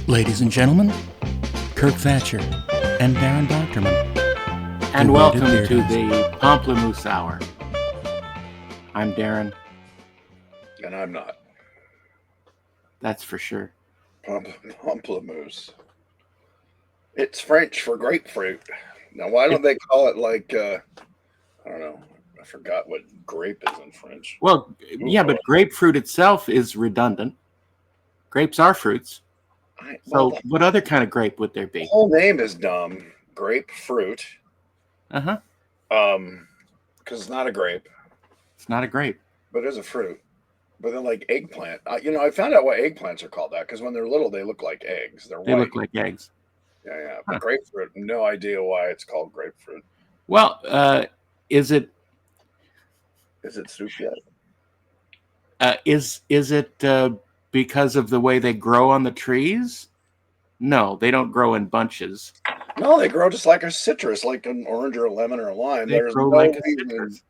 Ladies and gentlemen, Kirk Thatcher and Darren Doctorman. And welcome to the Pamplemousse Hour. I'm Darren. And I'm not. That's for sure. Pamplemousse. It's French for grapefruit. Now, why don't they call it like, I don't know. I forgot what grape is in French. Well, yeah, but grapefruit itself is redundant. Grapes are fruits. So what other kind of grape would there be? The whole name is dumb. Grapefruit. Uh-huh. Because it's not a grape. It's not a grape. But it is a fruit. But then like eggplant. I found out why eggplants are called that. Because when they're little, they look like eggs. They white. Look like eggs. Yeah. But grapefruit, no idea why it's called grapefruit. Well, is it soup yet? Is it because of the way they grow on the trees? No, they don't grow in bunches. No, they grow just like a citrus, like an orange or a lemon or a lime. There's no like a citrus.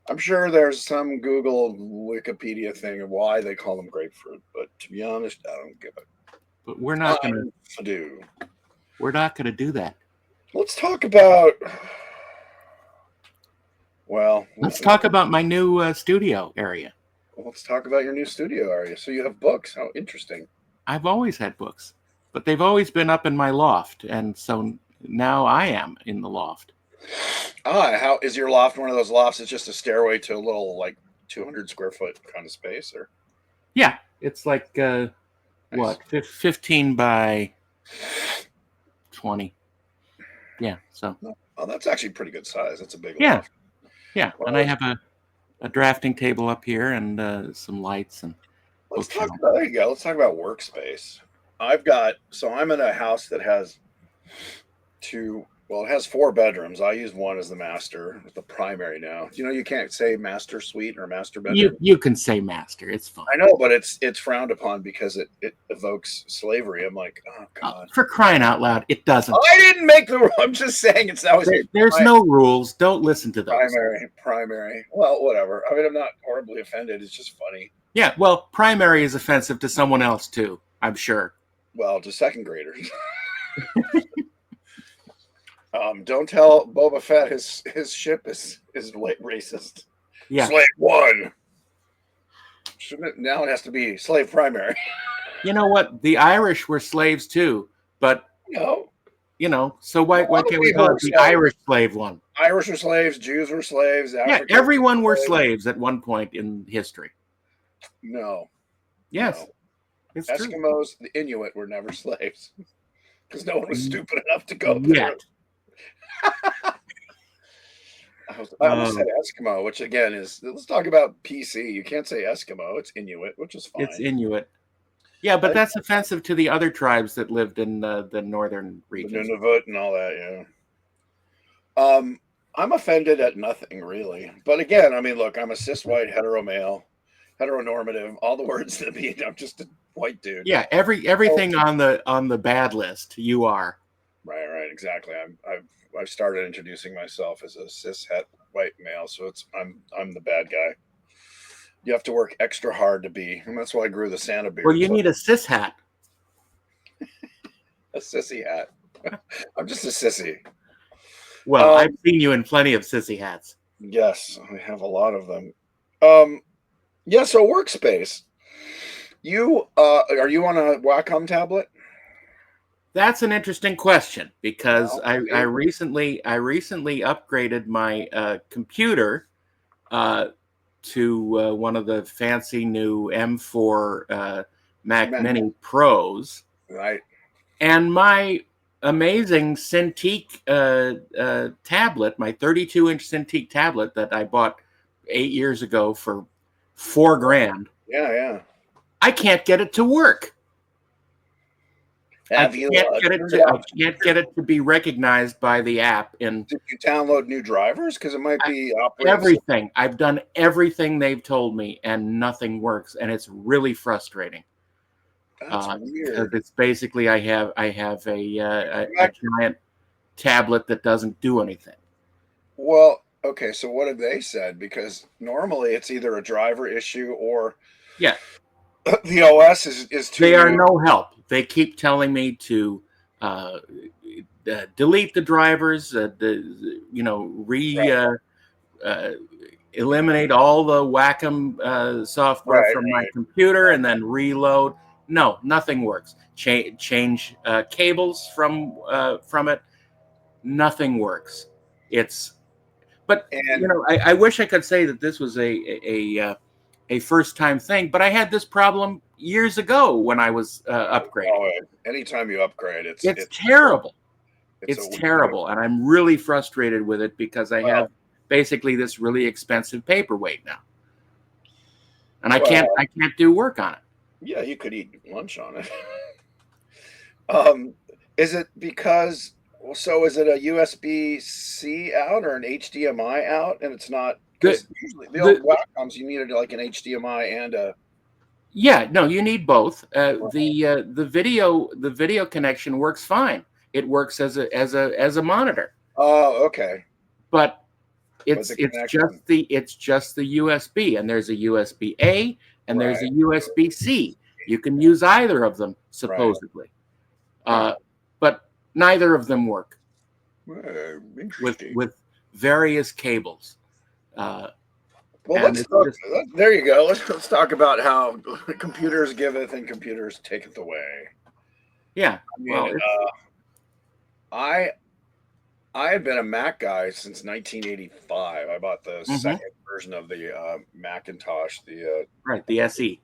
I'm sure there's some Google Wikipedia thing of why they call them grapefruit, but to be honest, I don't give it. But we're not going to do. We're not going to do that. Let's talk about. Well, let's talk about my new studio area. Well, let's talk about your new studio area. So you have books. How interesting. I've always had books, but they've always been up in my loft, and so now I am in the loft. How is your loft? One of those lofts? It's just a stairway to a little like 200 square foot kind of space, or? Yeah, it's like nice. What, 15 by 20? Yeah, so. Oh, that's actually pretty good size. That's a big loft. Yeah, yeah, well, and I have a drafting table up here and some lights and. Let's talk about, there you go. Let's talk about workspace. I'm in a house that has it has 4 bedrooms. I use one as the master, the primary now. You can't say master suite or master bedroom. You can say master. It's fine. I know, but it's frowned upon because it evokes slavery. I'm like, oh, God. For crying out loud, it doesn't. I didn't make the rule. I'm just saying it's always. There's no rules. Don't listen to those. Primary. Well, whatever. I mean, I'm not horribly offended. It's just funny. Yeah, well, primary is offensive to someone else, too, I'm sure. Well, to second graders. Don't tell Boba Fett his ship is racist. Yeah. Slave 1. Shouldn't it? Now it has to be slave primary. You know what? The Irish were slaves, too, but... No. So why can't we call it the Irish slave one? Irish were slaves, Jews were slaves. Africans everyone were slaves at one point in history. No. Yes. No. It's Eskimos, the Inuit were never slaves because no one was stupid enough to go there. I almost said Eskimo, which again is, let's talk about PC. You can't say Eskimo. It's Inuit, which is fine. It's Inuit. Yeah, but that's offensive to the other tribes that lived in the northern regions. The Nunavut and all that, yeah. I'm offended at nothing, really. But again, I mean, look, I'm a cis white hetero male. Heteronormative, all the words that mean I'm just a white dude. Yeah, everything on the bad list, you are. Right, exactly. I've started introducing myself as a cis het white male, so I'm the bad guy. You have to work extra hard to be, and that's why I grew the Santa beard. Well, you need a cis hat. A sissy hat. I'm just a sissy. Well, I've seen you in plenty of sissy hats. Yes, I have a lot of them. Yeah, so workspace. You are you on a Wacom tablet? That's an interesting question because I recently upgraded my computer to one of the fancy new M4 Mac Mini Pros. Right. And my amazing Cintiq tablet, my 32-inch Cintiq tablet that I bought 8 years ago for $4,000. Yeah. I can't get it to work. I can't get it to be recognized by the app. Did you download new drivers? Because it might be everything. I've done everything they've told me, and nothing works, and it's really frustrating. That's weird. It's basically I have a giant tablet that doesn't do anything. Well, okay, so what have they said? Because normally it's either a driver issue or the OS is too. They are no help. They keep telling me to delete the drivers, eliminate all the Wacom software Right, from my computer and then reload. No, nothing works. Change cables from it. Nothing works. But and I wish I could say that this was a first time thing, but I had this problem years ago when I was upgrading. Anytime you upgrade, it's terrible. It's terrible, and I'm really frustrated with it because I have basically this really expensive paperweight now, and I can't do work on it. Yeah, you could eat lunch on it. Is it because? So is it a USB-C out or an HDMI out? And it's not, because usually the old Wacoms you needed like an HDMI and a. Yeah, no, you need both. The video connection works fine. It works as a monitor. Oh, okay. But it's just the USB, and there's a USB A and there's a USB C. You can use either of them supposedly, but neither of them work with various cables. Well, there you go. Let's talk about how computers giveth and computers taketh away. Yeah. I have been a Mac guy since 1985. I bought the second version of the Macintosh, the SE.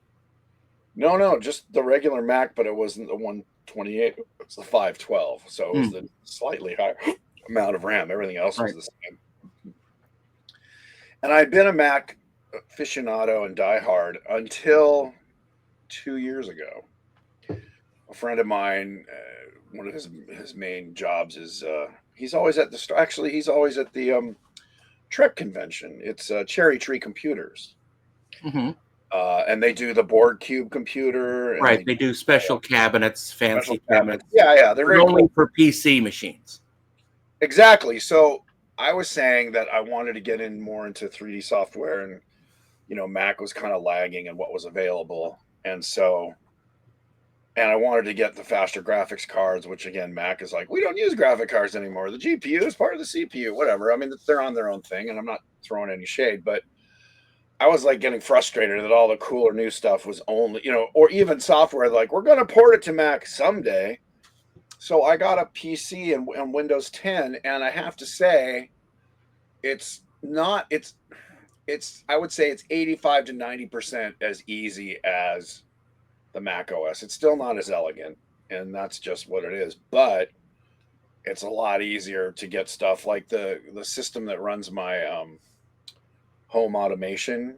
No, just the regular Mac, but it wasn't the 128. It was the 512, so it was the slightly higher amount of RAM. Everything else was the same. And I'd been a Mac aficionado and diehard until 2 years ago. A friend of mine, one of his main jobs is he's always at the store. Actually, he's always at the Trek convention. It's Cherry Tree Computers, and they do the board cube computer. And they do special cabinets, fancy cabinets. Yeah, they're very only for PC machines. Exactly. So I was saying that I wanted to get in more into 3D software, and Mac was kind of lagging in what was available, and I wanted to get the faster graphics cards, which again, Mac is like, we don't use graphic cards anymore. The GPU is part of the CPU, whatever. I mean, they're on their own thing, and I'm not throwing any shade, but I was like getting frustrated that all the cooler new stuff was only, or even software, like we're going to port it to Mac someday. So I got a PC and Windows 10, and I have to say, I would say it's 85 to 90% as easy as the Mac OS. It's still not as elegant, and that's just what it is. But it's a lot easier to get stuff like the system that runs my home automation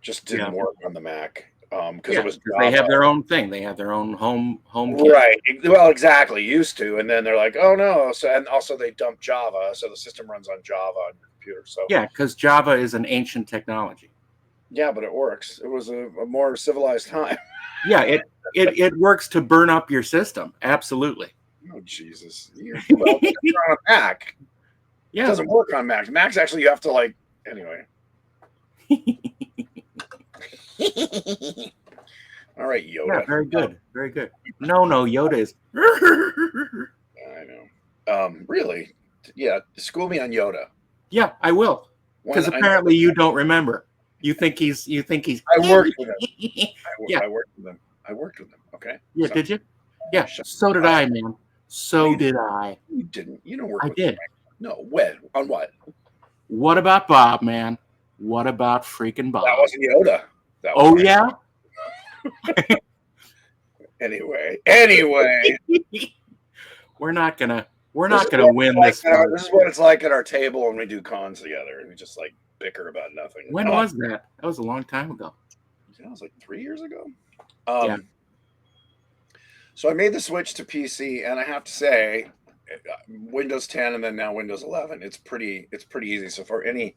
just didn't work on the Mac because it was Java. They have their own thing. They have their own home kit. Right. Well, exactly. Used to, and then they're like, oh no. So and also they dumped Java, so the system runs on Java on your computer. So because Java is an ancient technology. Yeah, but it works. It was a more civilized time. Yeah, it works to burn up your system. Absolutely. Oh Jesus! Well, it's on a Mac. Yeah, it doesn't work on Mac. Macs actually you have to anyway. All right, Yoda. Yeah, very good, very good. No, Yoda is. I know. Really? Yeah. School me on Yoda. Yeah, I will. Because apparently you don't remember. You think he's. I worked with him. I worked with him. Okay. Yeah. Did you? Yeah. So did I, man. So did I. You didn't. You don't work. I did. No. When? On what? What about Bob, man? What about freaking Bob? That wasn't Yoda. Yeah. Anyway. We're not gonna win this. This is what it's like at our table when we do cons together, and we just bicker about nothing. When was that? That was a long time ago. That was 3 years ago. So I made the switch to PC, and I have to say, Windows 10 and then now Windows 11, it's pretty easy. So for any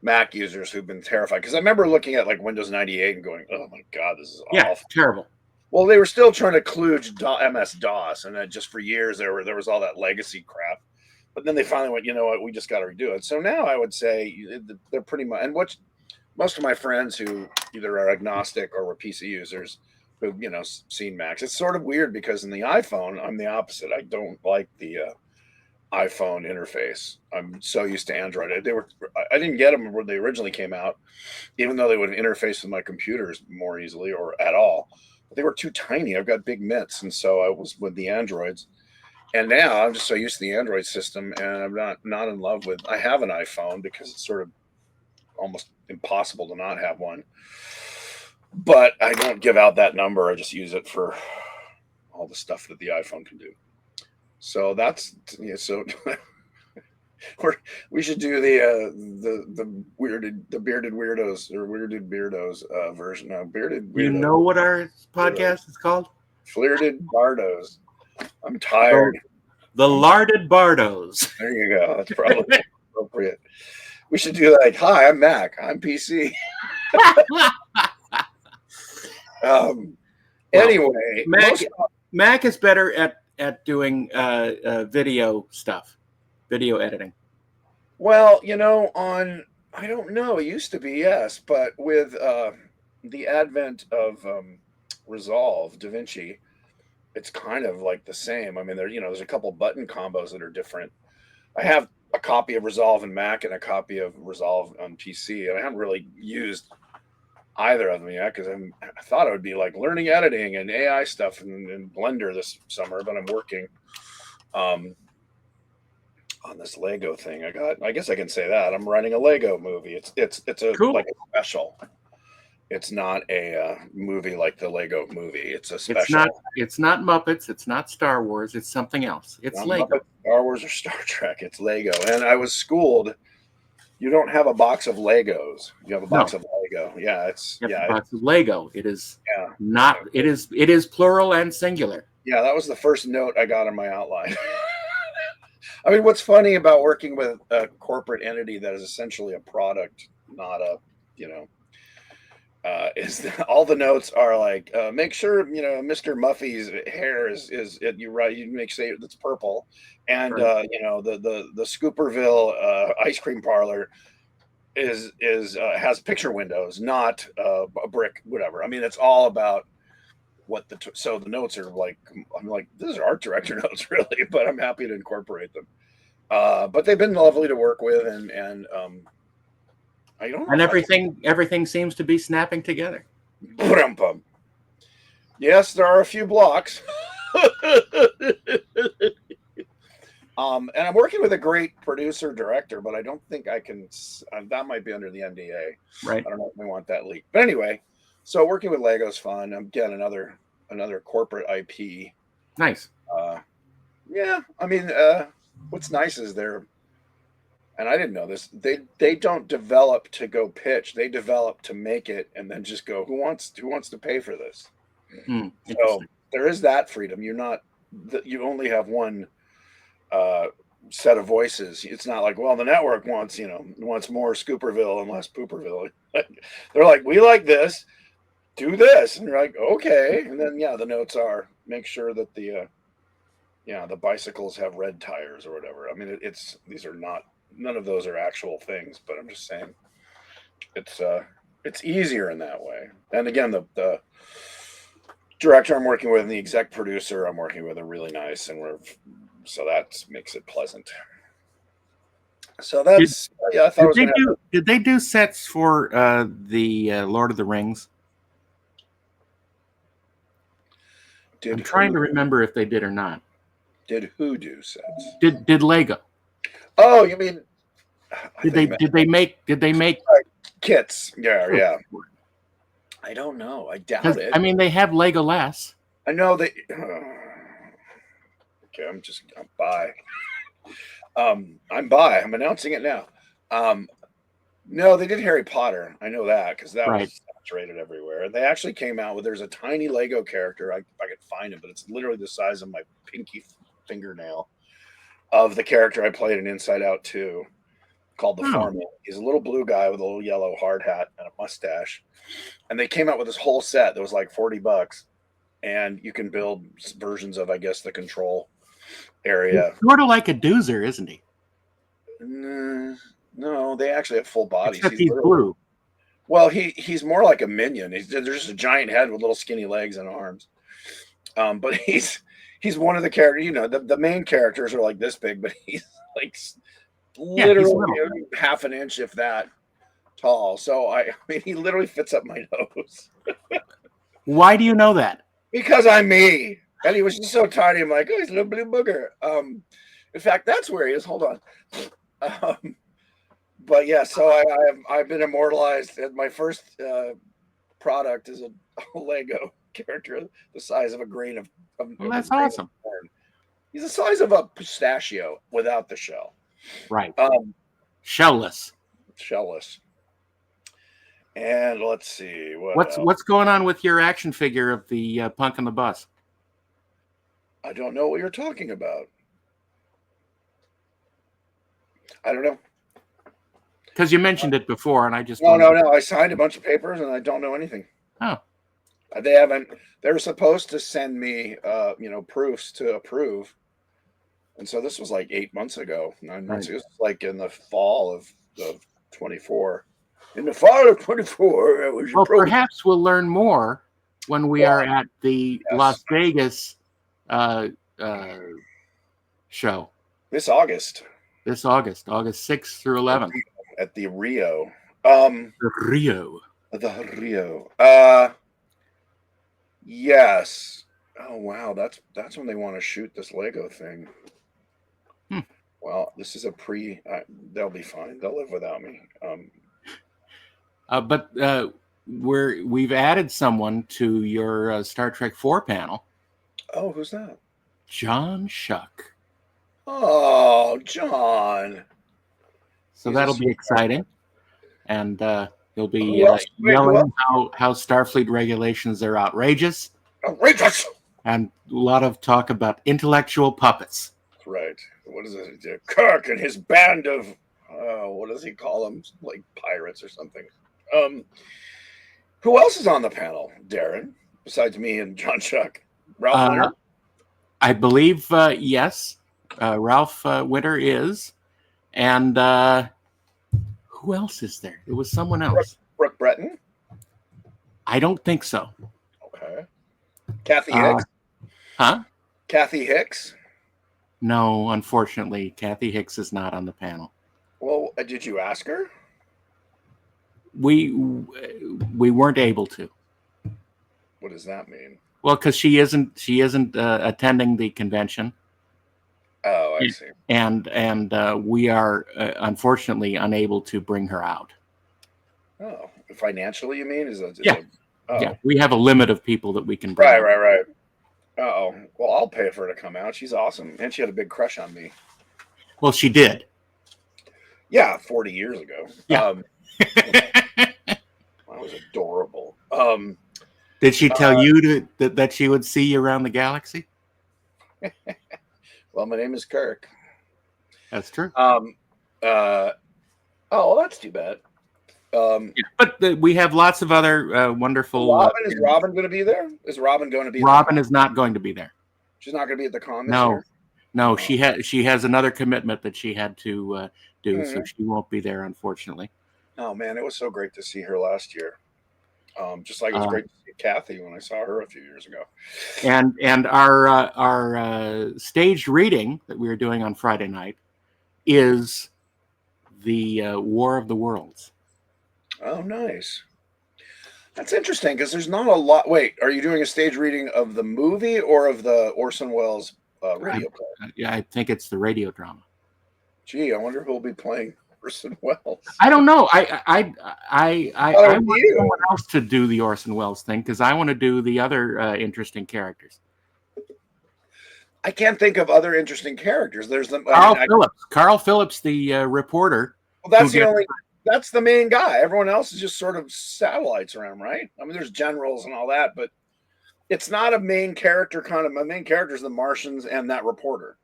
Mac users who've been terrified, because I remember looking at Windows 98 and going, "Oh my God, this is awful, terrible." Well, they were still trying to kludge MS-DOS, and then just for years there was all that legacy crap. But then they finally went, you know what, we just got to redo it. So now I would say they're pretty much, and most of my friends who either are agnostic or were PC users seen Macs. It's sort of weird because in the iPhone, I'm the opposite. I don't like the iPhone interface. I'm so used to Android. I didn't get them when they originally came out, even though they would interface with my computers more easily or at all. But they were too tiny. I've got big mitts, and so I was with the Androids. And now I'm just so used to the Android system, and I'm not in love with. I have an iPhone because it's sort of almost impossible to not have one. But I don't give out that number. I just use it for all the stuff that the iPhone can do. So that's so we should do the bearded weirdos or weirded beardos version. No, bearded weirdos. You know what our podcast is called? Flirted Beardos. I'm tired. The larded Beardos. There you go. That's probably appropriate. We should do like, hi, I'm Mac. I'm PC. Anyway, Mac is better at doing video stuff, video editing. Well, I don't know. It used to be, yes, but with the advent of Resolve, DaVinci, it's kind of like the same. I mean, there's a couple button combos that are different. I have a copy of Resolve in Mac and a copy of Resolve on PC, and I haven't really used either of them yet because I thought it would be like learning editing and AI stuff in Blender this summer, but I'm working on this Lego thing. I guess I can say that I'm running a Lego movie. It's a cool. Like a special. It's not a movie like the Lego movie. It's a special. It's not Muppets. It's not Star Wars. It's something else. It's Lego. Muppets, Star Wars or Star Trek. It's Lego. And I was schooled. You don't have a box of Legos. You have a box of Lego. Yeah, a box of Lego. It is not. It is plural and singular. Yeah, that was the first note I got on my outline. I mean, what's funny about working with a corporate entity that is essentially a product, not a, is that all the notes are like, make sure, Mr. Muffy's hair is you make sure it's purple. And, the Scooperville ice cream parlor has picture windows, not a brick, whatever. I mean, it's all about what so the notes are like, I'm like, these are art director notes really, but I'm happy to incorporate them. But they've been lovely to work with and I don't know. And everything seems to be snapping together. Yes, there are a few blocks. And I'm working with a great producer director, but I don't think I can. That might be under the NDA. Right. I don't know if we want that leaked. But anyway, so working with Lego's fun. I'm getting another corporate IP. Nice. Yeah. I mean, what's nice is and I didn't know this. They don't develop to go pitch. They develop to make it, and then just go. Who wants to pay for this? So there is that freedom. You only have one set of voices. It's not like, well, the network wants more Scooperville and less Pooperville. They're like, we like this. Do this, and you're like, okay. And then the notes are make sure that the bicycles have red tires or whatever. I mean, these are not. None of those are actual things, but I'm just saying it's easier in that way. And again, the director I'm working with and the exec producer I'm working with are really nice, and so that makes it pleasant. So that's I thought did they do sets for the Lord of the Rings? I'm trying to remember if they did or not. Did who do sets? Did Lego? Oh, you mean? Did they make kits? Yeah. I don't know. I doubt it. I mean, they have Legolas. I know they. Okay, I'm by. I'm by. I'm announcing it now. No, they did Harry Potter. I know that because that was saturated everywhere. And they actually came out with. There's a tiny Lego character. I could find him, but it's literally the size of my pinky fingernail. Of the character I played in Inside Out 2, called the Farman. He's a little blue guy with a little yellow hard hat and a mustache. And they came out with this whole set that was like $40. And you can build versions of, I guess, the control area. He's sort of like a doozer, isn't he? No, they actually have full bodies. Except he's blue. Well, he's more like a minion. There's just a giant head with little skinny legs and arms. But he's one of the characters. You know, the main characters are like this big, but he's like literally half an inch, if that, tall. So I mean, he literally fits up my nose. Why do you know that? Because I'm me. And he was just so tiny. I'm like, oh, he's a little blue booger. In fact, that's where he is. Hold on. But yeah, so I've been immortalized. And my first product is a Lego character the size of a grain of well, that's awesome. He's the size of a pistachio without the shell. Right. Shellless. Shellless. And let's see what's going on with your action figure of the punk on the bus. I don't know what you're talking about. I don't know. Because you mentioned it before, and I just no. I signed a bunch of papers, and I don't know anything. Oh, they haven't. They're supposed to send me, proofs to approve, and so this was like 8 months ago, 9 months. Right. It was like in the fall of 24. In the fall of 24, it was. Well, perhaps we'll learn more when we are at the Las Vegas show this August. August 6th through 11th. At the Rio. The Rio. Yes. Oh wow, that's when they want to shoot this Lego thing. Well, this is a they'll be fine. They'll live without me. But we've added someone to your Star Trek 4 panel. Oh, who's that? John Shuck. Oh, John. So that'll be exciting. And he'll be yelling how Starfleet regulations are outrageous. Outrageous! And a lot of talk about intellectual puppets. That's right. What is it? Kirk and his band of, what does he call them? Like pirates or something. Who else is on the panel, Darren, besides me and John Shuck? Ralph Winter? I believe, yes. Ralph Winter is. And who else is there? There was someone else. Brooke Breton? I don't think so. Okay. Kathy Hicks? Huh? Kathy Hicks? No, unfortunately, Kathy Hicks is not on the panel. Well, did you ask her? We weren't able to. What does that mean? Well, because she isn't attending the convention. Oh, I see. And we are unfortunately unable to bring her out. Oh, financially, you mean? Yeah, we have a limit of people that we can bring. Right. Oh, well, I'll pay for her to come out. She's awesome, and she had a big crush on me. Well, she did. Yeah, 40 years ago. Yeah. That was adorable. Did she tell you that she would see you around the galaxy? Well, my name is Kirk. That's true. Oh, well, that's too bad. But we have lots of other wonderful. Is Robin going to be there? Is Robin going to be? Robin is not going to be there. She's not going to be at the con this year? No. She has another commitment that she had to do, so she won't be there, unfortunately. Oh man, it was so great to see her last year. Just like it was great to see Kathy when I saw her a few years ago. And our staged reading that we were doing on Friday night is the War of the Worlds. Oh, nice. That's interesting because there's not a lot. Wait, are you doing a stage reading of the movie or of the Orson Welles radio play? Yeah, I think it's the radio drama. Gee, I wonder who will be playing Orson Welles. I don't know. I want someone else to do the Orson Welles thing because I want to do the other interesting characters. I can't think of other interesting characters. There's the Phillips. Carl Phillips, the reporter. Well, that's the only. That's the main guy. Everyone else is just sort of satellites around, right? I mean, there's generals and all that, but it's not a main character kind of. My main character is the Martians and that reporter.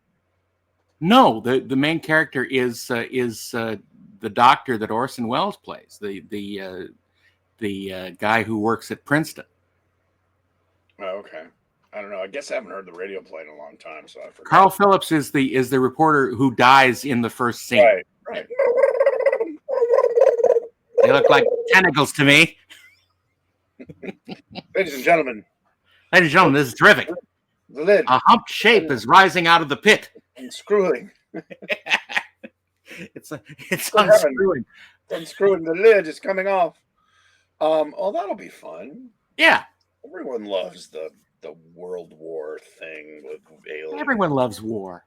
No, the main character is the doctor that Orson Welles plays, the guy who works at Princeton. Oh, okay. I don't know. I guess I haven't heard the radio play in a long time, so I forgot. Carl Phillips is the reporter who dies in the first scene. Right. look like tentacles to me. Ladies and gentlemen. Ladies and gentlemen, this is terrific. The lid. A humped shape is rising out of the pit. Unscrewing. It's unscrewing. Unscrewing. The lid is coming off. Oh, that'll be fun. Yeah. Everyone loves the World War thing with aliens. Everyone loves war.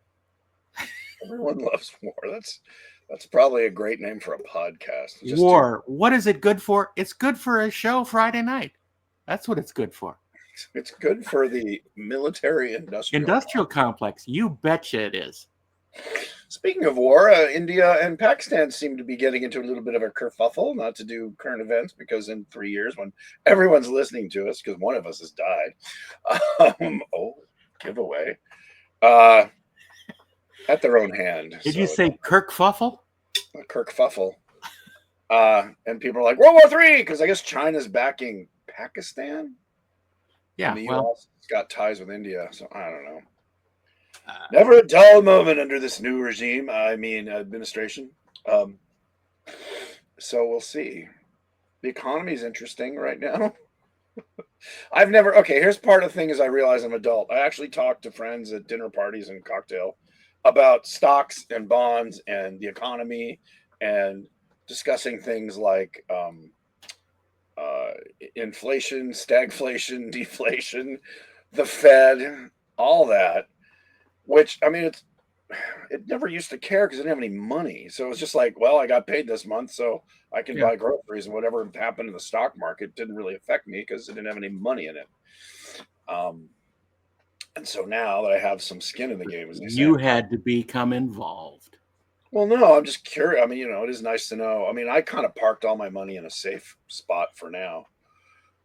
Everyone loves war. That's probably a great name for a podcast. War. What is it good for? It's good for a show Friday night. That's what it's good for. It's good for the military industrial complex. You betcha it is. Speaking of war, India and Pakistan seem to be getting into a little bit of a kerfuffle, not to do current events, because in 3 years, when everyone's listening to us, because one of us has died, giveaway, at their own hand. Did you say kerfuffle? A kerfuffle. And people are like, World War III, because I guess China's backing Pakistan. Yeah, and the well, U.S. has got ties with India, so I don't know. Never a dull moment under this new regime. Administration. So we'll see. The economy is interesting right now. Here's part of the thing is I realize I'm adult. I actually talk to friends at dinner parties and cocktail about stocks and bonds and the economy and discussing things like inflation, stagflation, deflation, the Fed, all that. Which, it never used to care because I didn't have any money. So it was just like, well, I got paid this month, so I can buy groceries, and whatever happened in the stock market didn't really affect me because I didn't have any money in it. And so now that I have some skin in the game, as they say, you had to become involved. Well, no, I'm just curious. It is nice to know. I kind of parked all my money in a safe spot for now.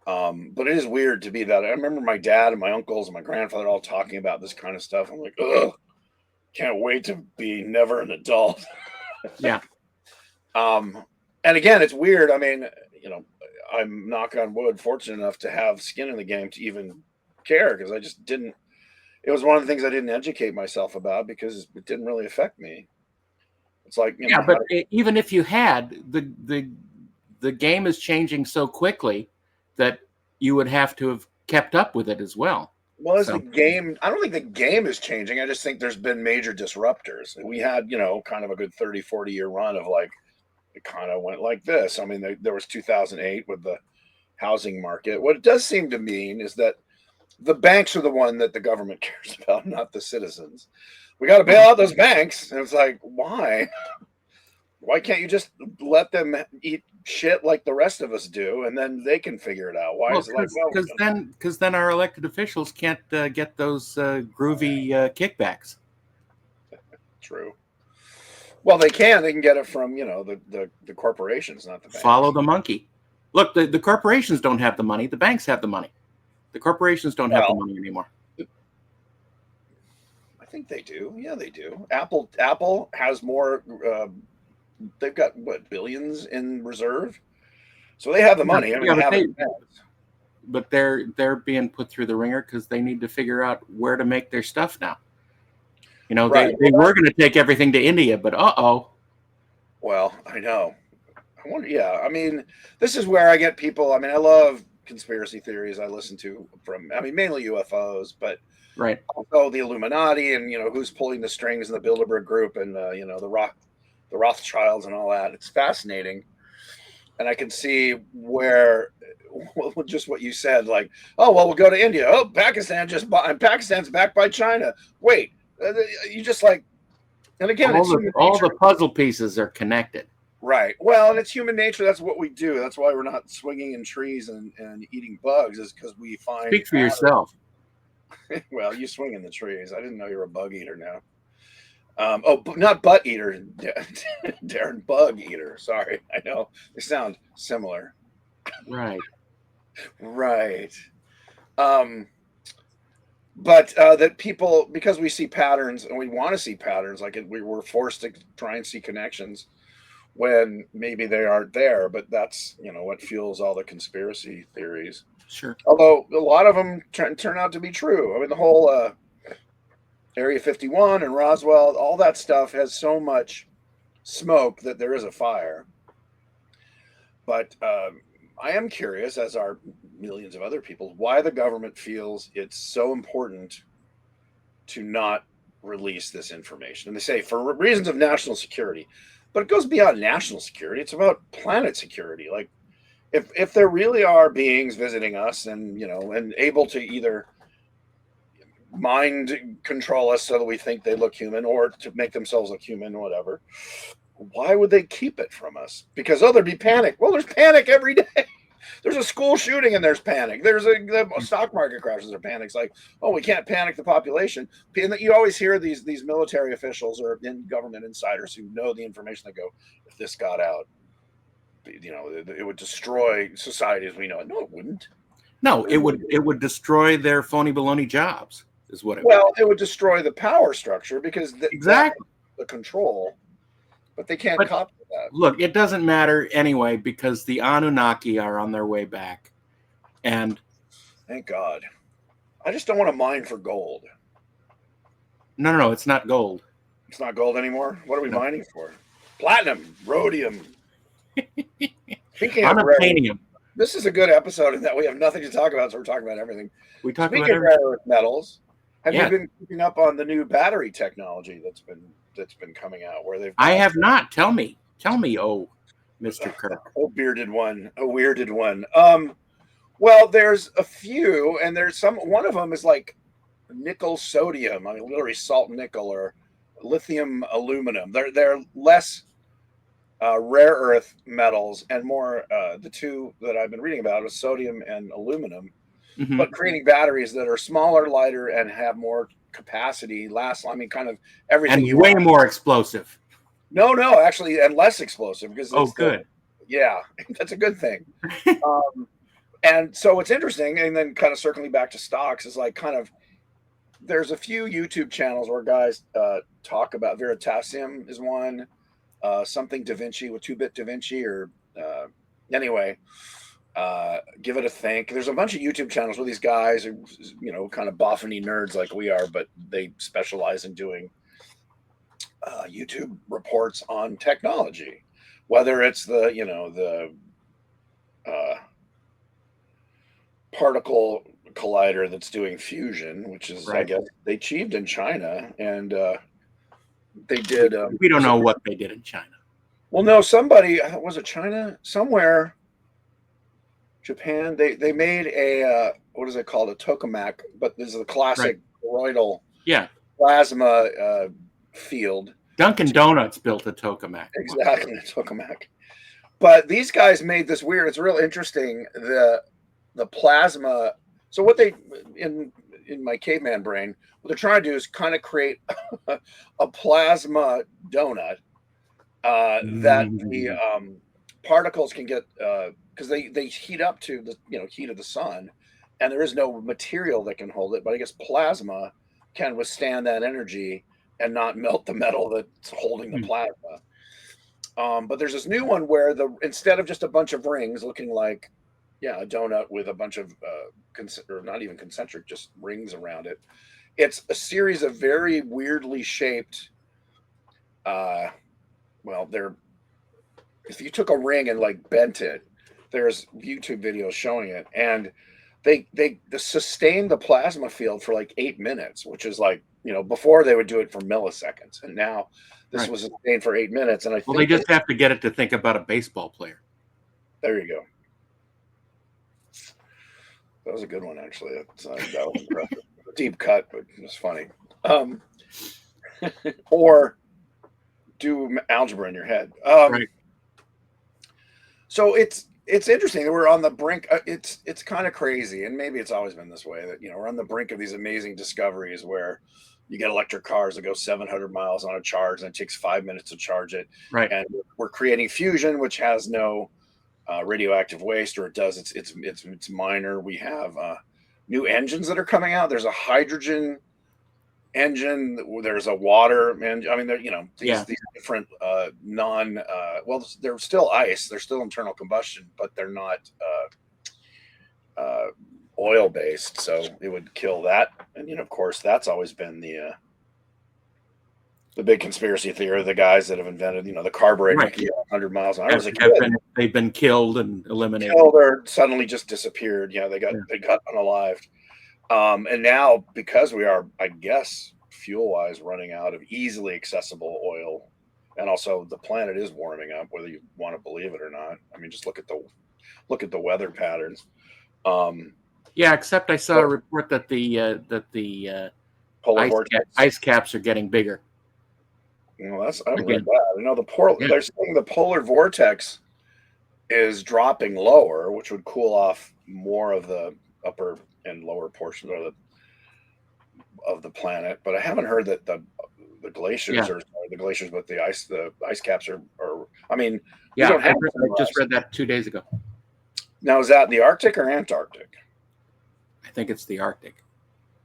But it is weird to be that. I remember my dad and my uncles and my grandfather all talking about this kind of stuff. I'm like, ugh, can't wait to be never an adult. Yeah. And again, it's weird. I'm knock on wood, fortunate enough to have skin in the game to even care, because I just didn't. It was one of the things I didn't educate myself about because it didn't really affect me. It's like, even if you had, the game is changing so quickly that you would have to have kept up with it as well. Well, the game, I don't think the game is changing. I just think there's been major disruptors. We had, kind of a good 30, 40-year run of it kind of went like this. There was 2008 with the housing market. What it does seem to mean is that the banks are the one that the government cares about, not the citizens. We got to bail out those banks. And it's like, why? Why can't you just let them eat shit like the rest of us do, and then they can figure it out? Why is it like, because then our elected officials can't get those groovy kickbacks. True. Well, they can. They can get it from the corporations, not the banks. Follow the monkey. Look, the corporations don't have the money. The banks have the money. The corporations don't have the money anymore. I think they do. Yeah, they do. Apple has more. They've got billions in reserve, so they have the money. But they're being put through the ringer because they need to figure out where to make their stuff now. Right. They were going to take everything to India, but Well, I know. I wonder. Yeah, this is where I get people. I love conspiracy theories. I listen to from mainly UFOs, but right. Also the Illuminati and who's pulling the strings in the Bilderberg group and the Rothschilds and all that. It's fascinating. And I can see where just what you said, like, oh, well, we'll go to India. Oh, Pakistan's backed by China. Wait, you just like, and again, all the puzzle pieces are connected. Right. Well, and it's human nature. That's what we do. That's why we're not swinging in trees and eating bugs, is because we find. Speak for yourself. Well, you swing in the trees. I didn't know you were a bug eater now. Not butt eater, Darren, bug eater. Sorry, I know they sound similar. Right. Right. But that people, because we see patterns and we want to see patterns, we were forced to try and see connections when maybe they aren't there. But that's what fuels all the conspiracy theories. Sure. Although a lot of them turn out to be true. The whole Area 51 and Roswell, all that stuff has so much smoke that there is a fire. But I am curious, as are millions of other people, why the government feels it's so important to not release this information. And they say for reasons of national security, but it goes beyond national security. It's about planet security. Like if there really are beings visiting us and, and able to either mind control us so that we think they look human or to make themselves look human, whatever, why would they keep it from us? Because, there'd be panic. Well, there's panic every day. There's a school shooting and there's panic. There's a stock market crashes. There's panic. It's like, oh, we can't panic the population. And you always hear these military officials or government insiders who know the information that go, if this got out, it would destroy society as we know it. No, it wouldn't. No, it would destroy their phony baloney jobs. Is what it would. Well, it would destroy the power structure because exactly the control. But they can't copy that. Look, it doesn't matter anyway because the Anunnaki are on their way back. And thank God. I just don't want to mine for gold. No, it's not gold. It's not gold anymore? What are we mining for? Platinum, rhodium. Speaking of unobtainium. This is a good episode in that we have nothing to talk about, so we're talking about everything. We talk Speaking about of rare earth metals, have you been keeping up on the new battery technology that's been coming out? Where they've I have not. Tell me, oh, Mr. Kirk. Oh, bearded one, a weirded one. Well, there's a few, and there's one of them is like nickel sodium. I mean, literally salt nickel or lithium aluminum. They're less rare earth metals and more the two that I've been reading about is sodium and aluminum. Mm-hmm. But creating batteries that are smaller, lighter, and have more capacity, kind of everything. And way more explosive. No, actually, and less explosive because good. That's a good thing. And so what's interesting, and then kind of circling back to stocks, is like there's a few YouTube channels where guys talk about Veritasium is one, something Da Vinci with 2-bit Da Vinci, or anyway. Give it a think. There's a bunch of YouTube channels where these guys are, kind of boffiny nerds like we are, but they specialize in doing YouTube reports on technology, whether it's the particle collider that's doing fusion, which is right. I guess they achieved in China, and they did. We don't know what they did in China. Well, no, somebody was it China somewhere. Japan, they made a what is it called, a tokamak, but this is the classic toroidal plasma field. Dunkin' Donuts built a tokamak. Exactly, a tokamak. But these guys made this weird. It's real interesting. The plasma. So what they in my caveman brain, what they're trying to do is kind of create a plasma donut that the particles can get. Because they heat up to the heat of the sun, and there is no material that can hold it. But I guess plasma can withstand that energy and not melt the metal that's holding the plasma. But there's this new one where instead of just a bunch of rings looking like a donut with a bunch of or not even concentric, just rings around it, it's a series of very weirdly shaped. If you took a ring and like bent it. There's YouTube videos showing it, and they sustain the plasma field for like 8 minutes, which is like, before they would do it for milliseconds, and now this was sustained for 8 minutes. And I think they just have to get it to think about a baseball player. There you go. That was a good one, actually. That was impressive. Deep cut, but it was funny. Or do algebra in your head. Right. So it's interesting that we're on the brink. It's kind of crazy, and maybe it's always been this way, that we're on the brink of these amazing discoveries where you get electric cars that go 700 miles on a charge, and it takes 5 minutes to charge it. Right. And we're creating fusion, which has no radioactive waste, or it does. It's minor. We have new engines that are coming out. There's a hydrogen engine, there's a water engine. I mean, these different they're still ice, they're still internal combustion, but they're not oil based, so it would kill that. And of course that's always been the the big conspiracy theory, the guys that have invented, the carburetor Right. can get 100 miles an hour. As a kid, they've been killed and eliminated. Killed or suddenly just disappeared. They got unalived. And now, because we are, I guess, fuel-wise running out of easily accessible oil, and also the planet is warming up, whether you want to believe it or not. I mean, just look at the weather patterns. Yeah, except I saw a report that the polar ice caps are getting bigger. I haven't read that. I know they're saying the polar vortex is dropping lower, which would cool off more of the upper and lower portion of the planet. But I haven't heard that the glaciers but the ice caps are. I mean, yeah, I just read that 2 days ago. Now, is that the Arctic or Antarctic? I think it's the Arctic.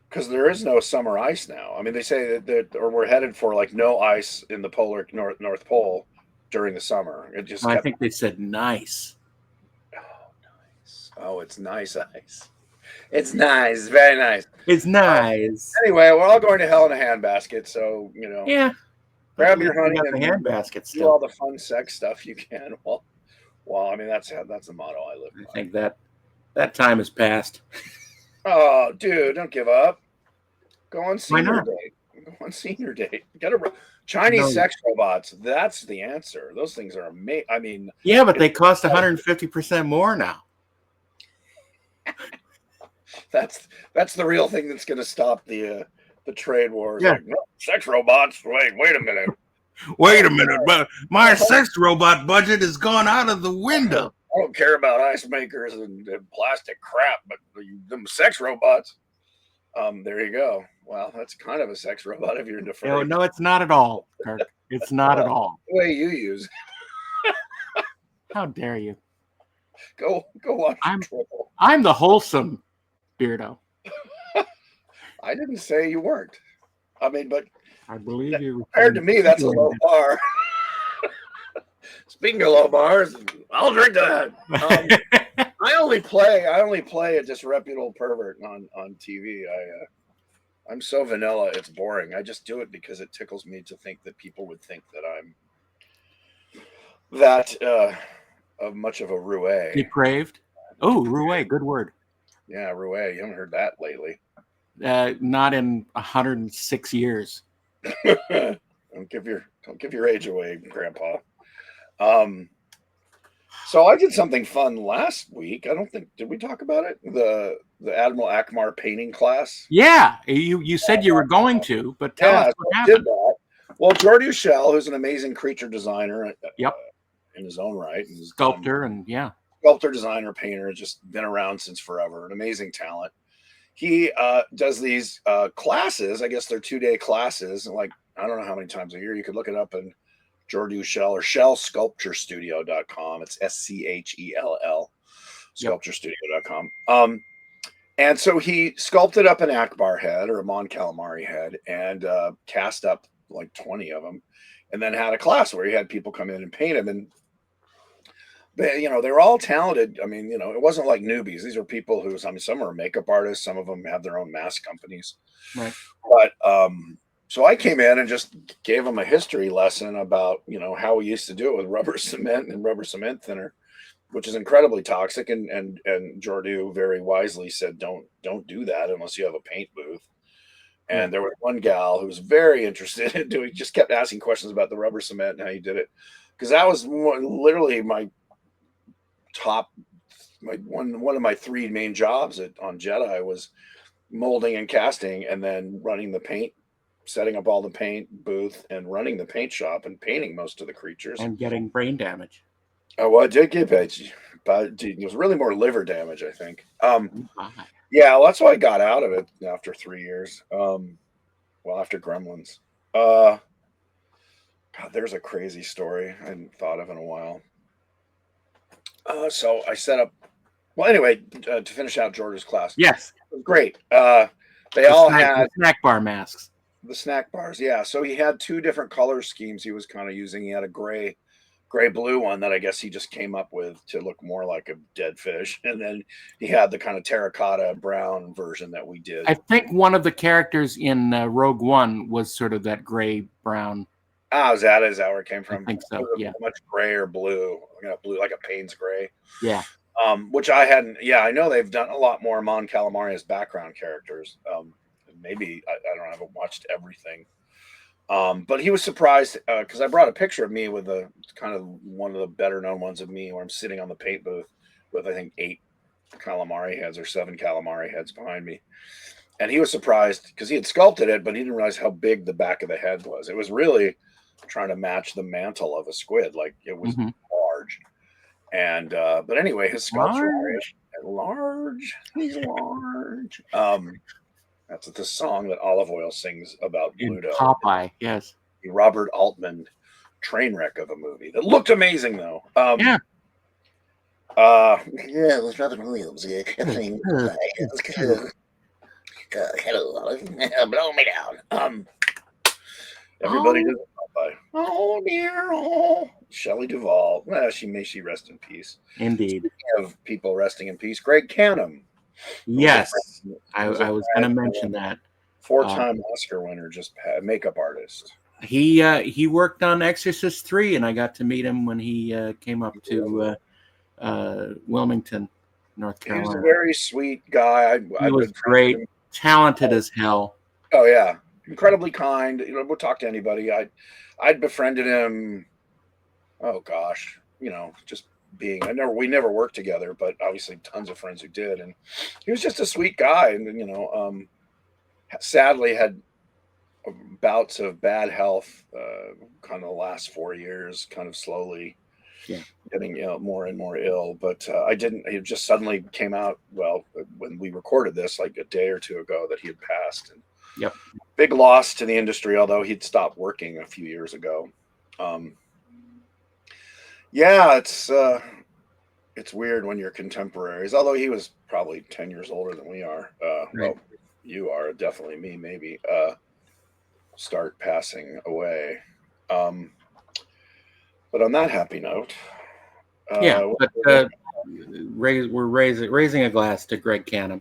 Because there is no summer ice now. I mean, they say that we're headed for like no ice in the polar North Pole during the summer. It just. I think they said nice. Oh, nice. Oh, it's nice ice. It's nice, very nice. It's nice. Anyway, we're all going to hell in a handbasket, so Yeah. Grab your honey and the handbasket. Do all the fun sex stuff you can. Well, I mean that's the motto I live by. I think that time has passed. Oh, dude, don't give up. Go on senior date. Go on senior date. Get a Chinese sex robots. That's the answer. Those things are amazing. I mean, yeah, but they cost 150% more now. That's the real thing that's going to stop the trade wars. Yeah. Like, no, sex robots. Wait a minute. Wait a minute, but my sex robot budget has gone out of the window. I don't care about ice makers and plastic crap, but them sex robots. There you go. Well, that's kind of a sex robot if you're into furry. No, it's not at all, Kirk. It's not at all. The way you use. How dare you? Go watch. I'm the wholesome Beardo. I didn't say you weren't. I mean, but I believe you. Compared to me, that's a low bar. Speaking of low bars, I'll drink that. I only play a disreputable pervert on TV. I'm so vanilla, it's boring. I just do it because it tickles me to think that people would think that I'm that of much of a roue. Depraved? Oh, roue, good word. Yeah, roue. You haven't heard that lately. Not in 106 years. Don't give your age away, Grandpa. So I did something fun last week. Did we talk about it? The Admiral Akbar painting class. Yeah, you said you were going to, but tell us what happened. Did that. Well, Jordi Ushell, who's an amazing creature designer, in his own right, and sculptor sculptor, designer, painter, just been around since forever, an amazing talent. He does these classes. I guess they're 2-day classes, and like I don't know how many times a year. You could look it up in Jordi Ushell or shellsculpturestudio.com. It's SCHELL sculpturestudio.com. And so he sculpted up an Akbar head or a Mon Calamari head and cast up like 20 of them, and then had a class where he had people come in and paint them. And they were all talented. I mean, it wasn't like newbies. These are people who, some are makeup artists, some of them have their own mask companies. Right. But so I came in and just gave them a history lesson about, how we used to do it with rubber cement and rubber cement thinner, which is incredibly toxic. And Jordi very wisely said, don't do that unless you have a paint booth. And there was one gal who was very interested in doing, just kept asking questions about the rubber cement and how you did it. Because that was literally my one of my 3 main jobs on Jedi was molding and casting, and then running the paint, setting up all the paint booth, and running the paint shop and painting most of the creatures. And getting brain damage. Oh, well, I did get veggie, but it was really more liver damage, I think. Yeah, well, that's why I got out of it after 3 years. After Gremlins. God, there's a crazy story I hadn't thought of in a while. So I set up. Well, anyway, to finish out Jordan's class. Yes. It was great. They all had the snack bar masks. The snack bars, yeah. So he had 2 different color schemes he was kind of using. He had a gray gray blue one that I guess he just came up with to look more like a dead fish, and then he had the kind of terracotta brown version that we did. I think one of the characters in Rogue One was sort of that gray brown. Is that where it came from? I think so. Yeah, much gray or blue, blue like a Payne's gray. Yeah. Which I hadn't. Yeah, I know they've done a lot more Mon Calamari as background characters. Maybe I don't know. I haven't watched everything. But he was surprised because I brought a picture of me with a kind of one of the better known ones of me where I'm sitting on the paint booth with I think 8 calamari heads or 7 calamari heads behind me. And he was surprised because he had sculpted it, but he didn't realize how big the back of the head was. It was really trying to match the mantle of a squid. Like it was large. And but anyway, his sculpture large. He's large. That's the song that Olive Oil sings about Bluto. Popeye, yes. The Robert Altman train wreck of a movie that looked amazing, though. Yeah. It was Robin Williams. Hello, Olive. Blow me down. Everybody does Popeye. Oh dear. Oh, Shelley Duvall. Well, may she rest in peace. Indeed. Speaking of people resting in peace, Greg Canham. Yes, I was going to mention that. 4-time Oscar winner, just makeup artist. He worked on Exorcist 3, and I got to meet him when he came up to Wilmington, North Carolina. He was a very sweet guy. He was great, talented as hell. Oh yeah, incredibly kind. We'll talk to anybody. I'd befriended him. Oh gosh, just being. We never worked together, but obviously tons of friends who did, and he was just a sweet guy. And sadly had bouts of bad health, kind of the last 4 years, kind of slowly getting more and more ill. But it just suddenly came out, well, when we recorded this, like a day or two ago, that he had passed. And yep, big loss to the industry, although he'd stopped working a few years ago. Yeah, it's weird when you're contemporaries, although he was probably 10 years older than we are. Right. Well, you are, definitely me, maybe, start passing away. But on that happy note, we're raising a glass to Greg Canham.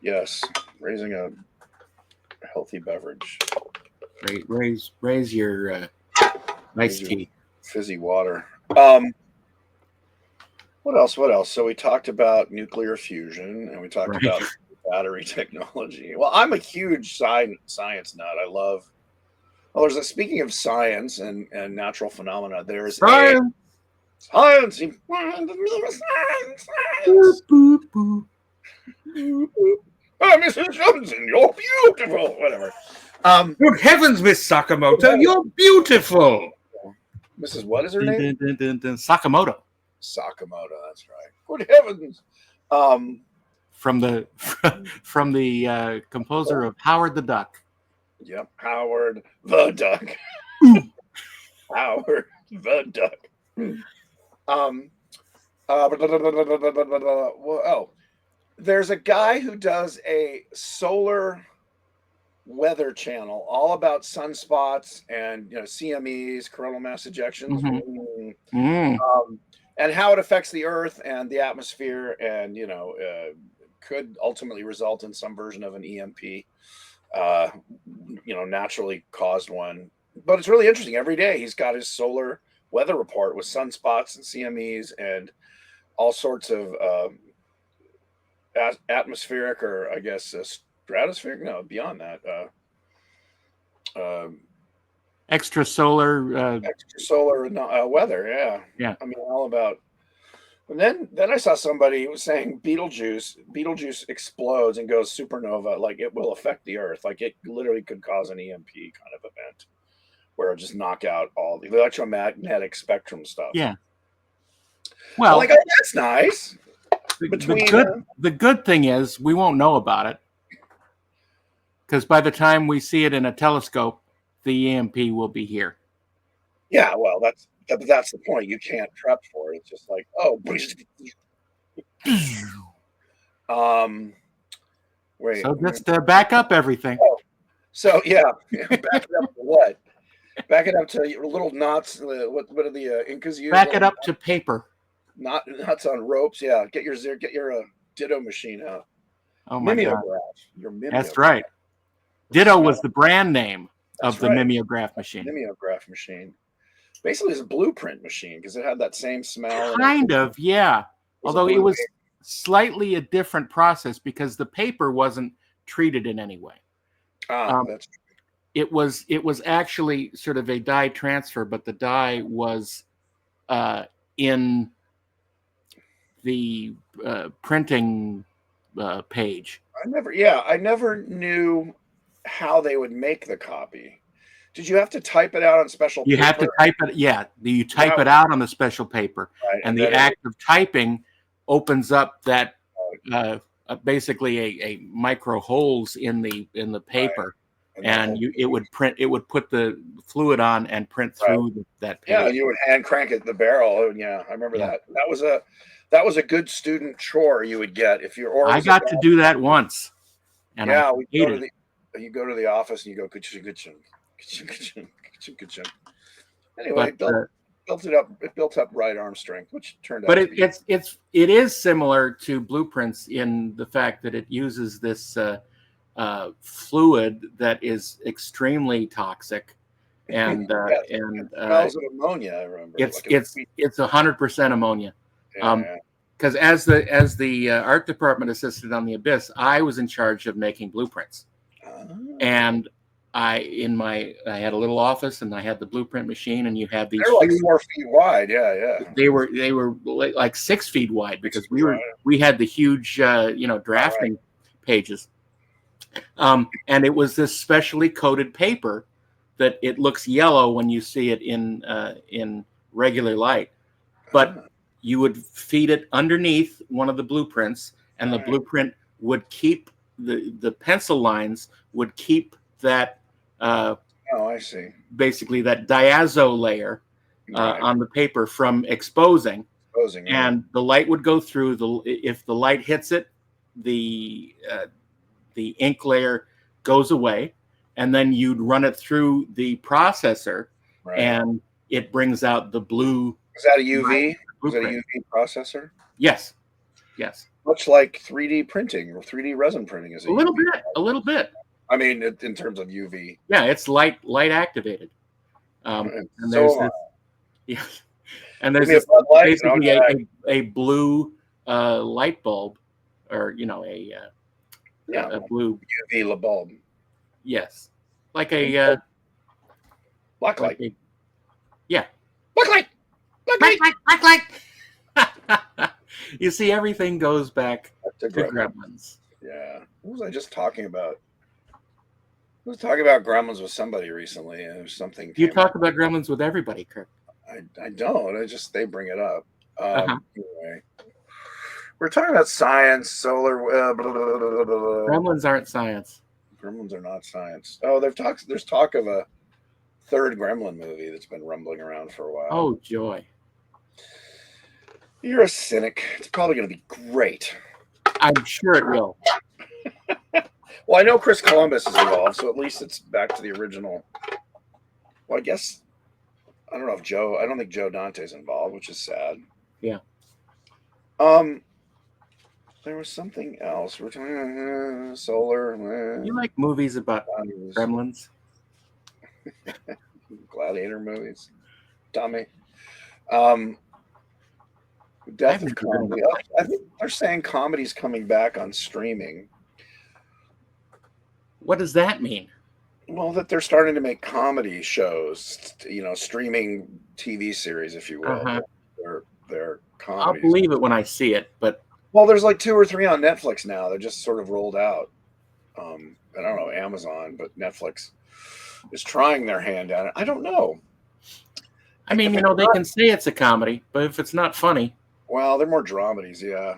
Yes, raising a healthy beverage. Raise your iced tea, fizzy water. What else? So we talked about nuclear fusion, and we talked about battery technology. Well, I'm a huge science nut. I love. Well, speaking of science and natural phenomena, there's science. Science. Mrs. Johnson, you're beautiful. Whatever. Good heavens, Miss Sakamoto, you're beautiful. Mrs. What is her name? Sakamoto. Sakamoto, that's right. Good heavens. From the composer of Howard the Duck. Yep, Howard the Duck. Howard the Duck. There's a guy who does a solar weather channel all about sunspots and CMEs, coronal mass ejections, and how it affects the Earth and the atmosphere, and could ultimately result in some version of an EMP, naturally caused one. But it's really interesting. Every day he's got his solar weather report with sunspots and CMEs and all sorts of atmospheric, or I guess stratospheric. No, beyond that. Extrasolar weather. Yeah. I mean, all about. And then I saw somebody who was saying Betelgeuse explodes and goes supernova, like it will affect the Earth, like it literally could cause an EMP kind of event where it'll just knock out all the electromagnetic spectrum stuff. Yeah. Well, like, oh, that's nice. The good thing is we won't know about it, because by the time we see it in a telescope, the EMP will be here. Yeah, well, that's the point. You can't prep for it. It's just like, wait. So just back up everything. So yeah, back it up for what? Back it up to little knots. What are the Incas use? Back it up to paper. Knots on ropes. Yeah, get your ditto machine out. Oh my God. Your mimeograph. That's right. Ditto was the brand name of the mimeograph machine. Mimeograph machine. Basically, it's a blueprint machine because it had that same smell. Kind of, yeah. Although it was slightly a different process because the paper wasn't treated in any way. That's true. It was actually sort of a dye transfer, but the dye was in the printing page. I never knew how they would make the copy. Did you have to type it out on special paper? You have to type it, yeah. You type it out on the special paper. Right, and the act of typing opens up that basically a micro holes in the paper. Right. And it would put the fluid on and print through that page. Yeah, and you would hand crank it the barrel. And yeah, I remember that. That was a good student chore you would get if you're. I got to do that once. And yeah, you go to the office and you go anyway, it built up right arm strength, which turned out. But it is similar to blueprints in the fact that it uses this fluid that is extremely toxic, and it smells of ammonia. I remember it's 100% ammonia. Yeah. Because as the art department assistant on the Abyss, I was in charge of making blueprints, and I had a little office and I had the blueprint machine, and you had these. They're like 4 feet wide. Yeah. They were like 6 feet wide because we had the huge drafting pages, and it was this specially coated paper that it looks yellow when you see it in regular light, but you would feed it underneath one of the blueprints, and the blueprint would keep the pencil lines would keep that. I see. Basically, that diazo layer on the paper from exposing. And the light would go through. If the light hits it, the ink layer goes away, and then you'd run it through the processor, and it brings out the blue. Is that a UV? Is that a UV processor? Yes. Much like 3D printing or 3D resin printing is a little bit. I mean, in terms of UV. Yeah, it's light activated. And there's basically a blue light bulb, or a blue UV bulb. Yes, like a black light. Black light. You see, everything goes back to Gremlins. Yeah. What was I just talking about? I was talking about Gremlins with somebody recently, and there's something. You talk about Gremlins with everybody, Kirk. I don't. They bring it up. Anyway, we're talking about science, solar. Gremlins aren't science. Gremlins are not science. Oh, there's talk of a third Gremlin movie that's been rumbling around for a while. Oh, joy. You're a cynic. It's probably going to be great. I'm sure it will. Well, I know Chris Columbus is involved, so at least it's back to the original. Well, I guess I don't think Joe Dante's involved, which is sad. Yeah. There was something else. We're talking solar. You like movies about gremlins? Gladiator movies. Tommy. Death of comedy. I think they're saying comedy's coming back on streaming. What does that mean? Well, that they're starting to make comedy shows, streaming TV series, if you will. They're comedies. I'll believe it when I see it, but there's like 2 or 3 on Netflix now. They're just sort of rolled out. I don't know, Amazon, but Netflix is trying their hand at it. I don't know. I mean, they can say it's a comedy, but if it's not funny. Well, they're more dramedies, yeah.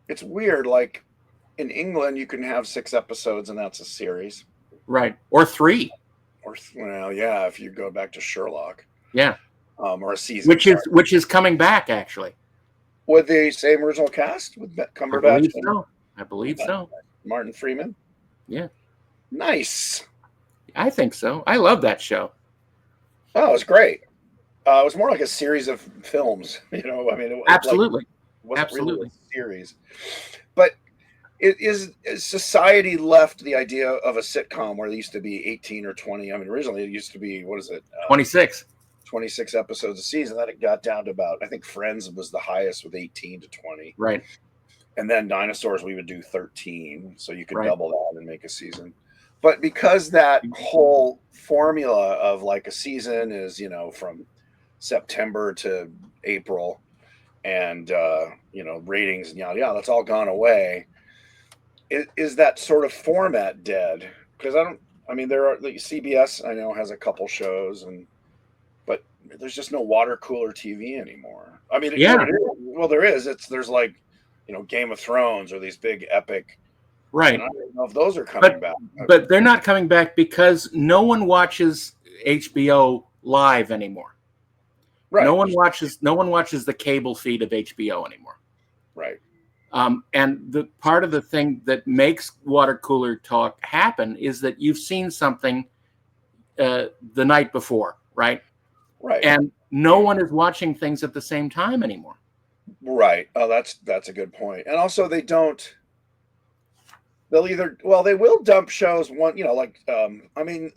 It's weird. Like in England, you can have 6 episodes, and that's a series. Right. Or 3. Yeah, if you go back to Sherlock. Yeah. Or a season. Which is coming back, actually. With the same original cast? With Cumberbatch? I believe so. Martin Freeman? Yeah. Nice. I think so. I love that show. Oh, it was great. It was more like a series of films, you know. I mean, Absolutely. Wasn't Absolutely. really a series. But is society left the idea of a sitcom where there used to be 18 or 20? I mean, originally it used to be, what is it? 26. 26 episodes a season. Then it got down to about, I think Friends was the highest with 18 to 20. Right. And then Dinosaurs, we would do 13. So you could Right. double that and make a season. But because that whole formula of like a season is, you know, from September to April, and you know, ratings and yada yada, that's all gone away. Is that sort of format dead? Because I mean, there are, like, CBS, I know, has a couple shows, but there's just no water cooler TV anymore. I mean, Yeah. Well, there is. There's like, you know, Game of Thrones or these big epic. Right. And I don't know if those are coming back. But they're not coming back because no one watches HBO live anymore. Right. No one watches the cable feed of HBO anymore. Right. And the part of the thing that makes water cooler talk happen is that you've seen something the night before, right? Right. And no one is watching things at the same time anymore. Right. Oh, that's a good point. And also, they will dump shows one, you know, like I mean,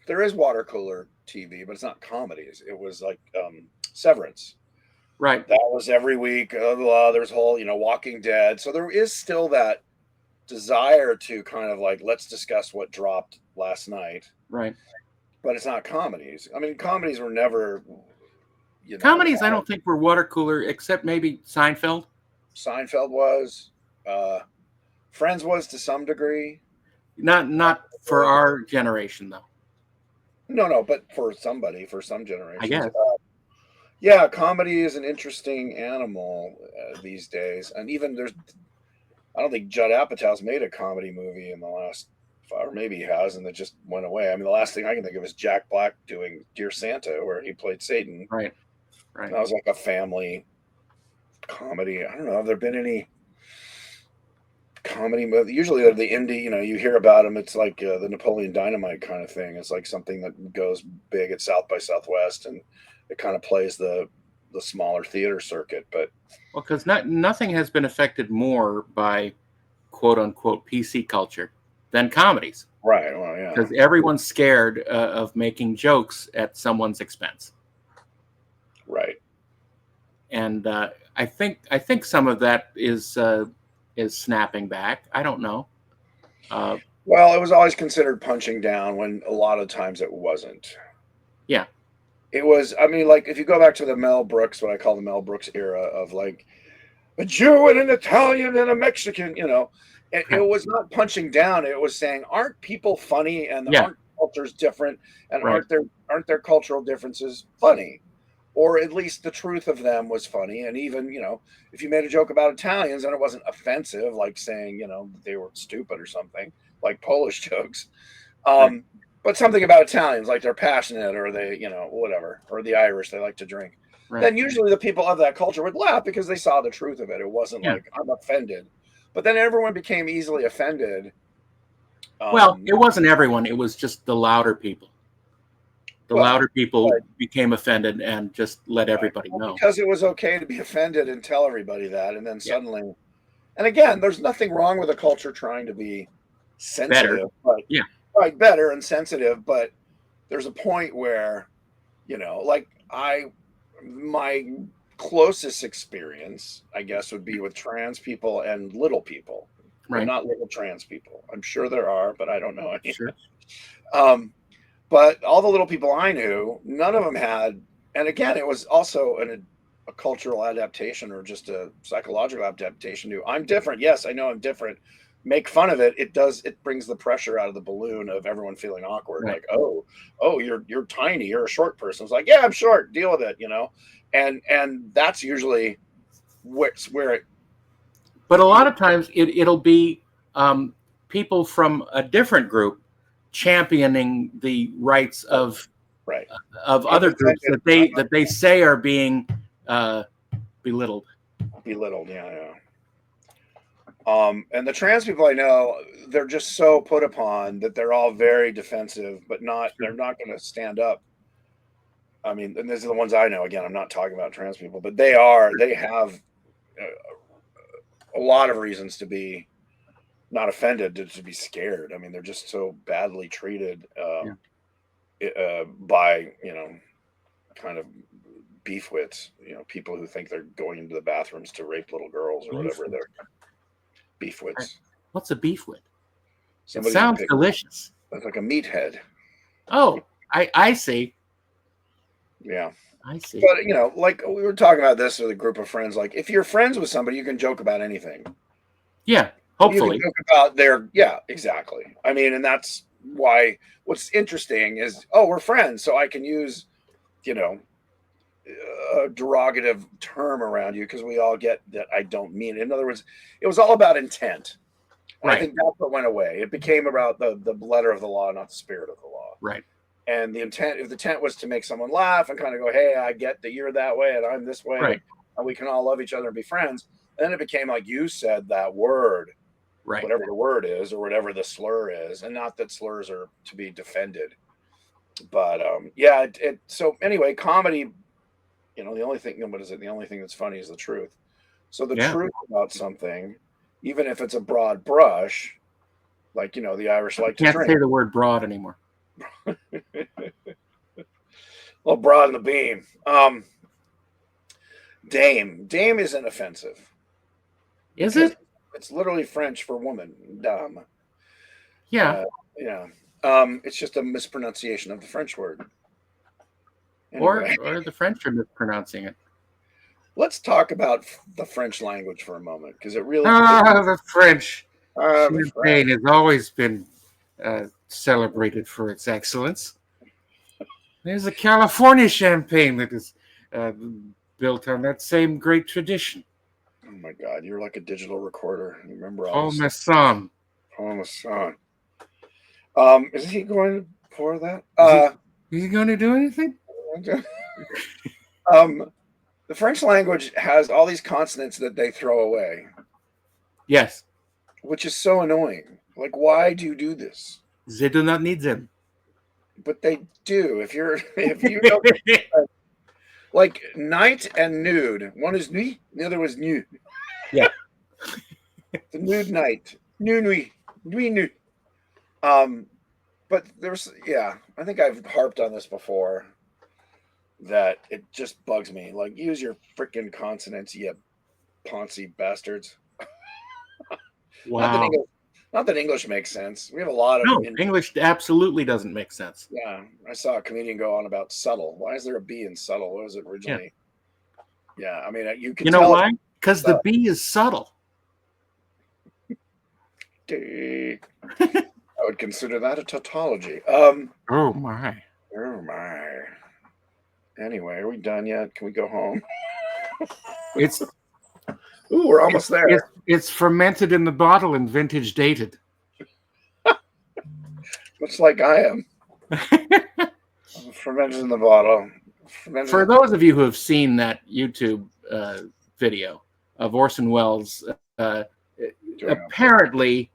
there is water cooler TV, but it's not comedies. It was like Severance. Right. That was every week. There's whole, you know, Walking Dead. So there is still that desire to kind of like, let's discuss what dropped last night. Right. But it's not comedies. I mean, comedies were never, you know, comedies. I don't think were water cooler, except maybe Seinfeld. Seinfeld was. Friends was to some degree. Not for our generation, though. No, but for some generation, I guess. Yeah, comedy is an interesting animal these days, and even I don't think Judd Apatow's made a comedy movie in the last, or maybe he has, and it just went away. I mean, the last thing I can think of is Jack Black doing Dear Santa, where he played Satan. Right. That was like a family comedy. I don't know. Have there been any comedy movie? Usually they're the indie, you know, you hear about them, it's like the Napoleon Dynamite kind of thing. It's like something that goes big at South by Southwest, and it kind of plays the smaller theater circuit. But because nothing has been affected more by quote unquote PC culture than comedies. Right. Well, yeah, because everyone's scared of making jokes at someone's expense. Right. And I think some of that is snapping back. I don't know. Well, it was always considered punching down when a lot of times it wasn't. Yeah. It was, I mean, like, if you go back to the Mel Brooks, what I call the Mel Brooks era of like a Jew and an Italian and a Mexican, you know, it was not punching down. It was saying, aren't people funny, and aren't cultures different, and aren't their cultural differences funny? Or at least the truth of them was funny. And even, you know, if you made a joke about Italians and it wasn't offensive, like saying, you know, they were stupid or something, like Polish jokes. But something about Italians, like they're passionate, or they, you know, whatever, or the Irish, they like to drink. Right. Then usually the people of that culture would laugh because they saw the truth of it. It wasn't like, I'm offended. But then everyone became easily offended. Well, it wasn't everyone. It was just the louder people. The louder people became offended and just let everybody know. Because it was okay to be offended and tell everybody that. And then suddenly, and again, there's nothing wrong with a culture trying to be sensitive. But, better and sensitive. But there's a point where, you know, like my closest experience, I guess, would be with trans people and little people. Right. Not little trans people. I'm sure there are, but I don't know any. Sure. But all the little people I knew, none of them had, and again, it was also a cultural adaptation or just a psychological adaptation to, I'm different. Yes, I know I'm different. Make fun of it. It brings the pressure out of the balloon of everyone feeling awkward. Right. Like, oh, you're tiny. You're a short person. It's like, yeah, I'm short. Deal with it, you know? And that's usually where it. But a lot of times it'll be people from a different group championing the rights of other groups that they say are being belittled. Belittled, yeah. And the trans people I know, they're just so put upon that they're all very defensive, but they're not going to stand up. I mean, and these are the ones I know. Again, I'm not talking about trans people, but they have a lot of reasons to be not offended, to be scared. I mean, they're just so badly treated by, kind of beefwits, people who think they're going into the bathrooms to rape little girls or whatever. They're beefwits. What's a beefwit? It Somebody sounds delicious. It's like a meathead. Oh, I see. Yeah. I see. But, like we were talking about this with a group of friends, like if you're friends with somebody, you can joke about anything. Yeah, hopefully. You can joke about yeah, exactly. I mean, and that's why what's interesting is, we're friends, so I can use, a derogative term around you because we all get that I don't mean it. In other words, it was all about intent. Right. I think that's what went away. It became about the letter of the law, not the spirit of the law. Right. And the intent was to make someone laugh and kind of go, hey, I get that you're that way and I'm this way. Right. And we can all love each other and be friends. And then it became like you said, that word, right, whatever the word is or whatever the slur is. And not that slurs are to be defended. But so anyway, comedy, the only thing, what is it? The only thing that's funny is the truth. So the truth about something, even if it's a broad brush, like, the Irish like to drink. Can't say the word broad anymore. Well, broad in the beam. Dame isn't offensive. Is it? It's literally French for woman. Dame. Yeah. It's just a mispronunciation of the French word. Anyway. Or the French are mispronouncing it. Let's talk about the French language for a moment, because it really. The French. Champagne has always been celebrated for its excellence. There's a California champagne that is built on that same great tradition. Oh my God, you're like a digital recorder. You remember all this? Paul Masson. Is he going to pour that? Is he going to do anything? The French language has all these consonants that they throw away. Yes. Which is so annoying. Like, why do you do this? They do not need them. But they do. If you don't, like night and nude. One is nuit, the other was nu. Yeah. The nude night. Nuit. Nuit. But there's I think I've harped on this before. That it just bugs me. Like, use your freaking consonants, you poncy bastards. Wow. Not that English makes sense. We have a lot of English absolutely doesn't make sense. Yeah, I saw a comedian go on about subtle. Why is there a B in subtle? What was it originally? Yeah, I mean, you can. You know why? Because the B is subtle. I would consider that a tautology. Oh my. Anyway, are we done yet? Can we go home? We're almost there. It's fermented in the bottle and vintage dated. Looks like I am. Fermented in the bottle. For those of you who have seen that YouTube video of Orson Welles apparently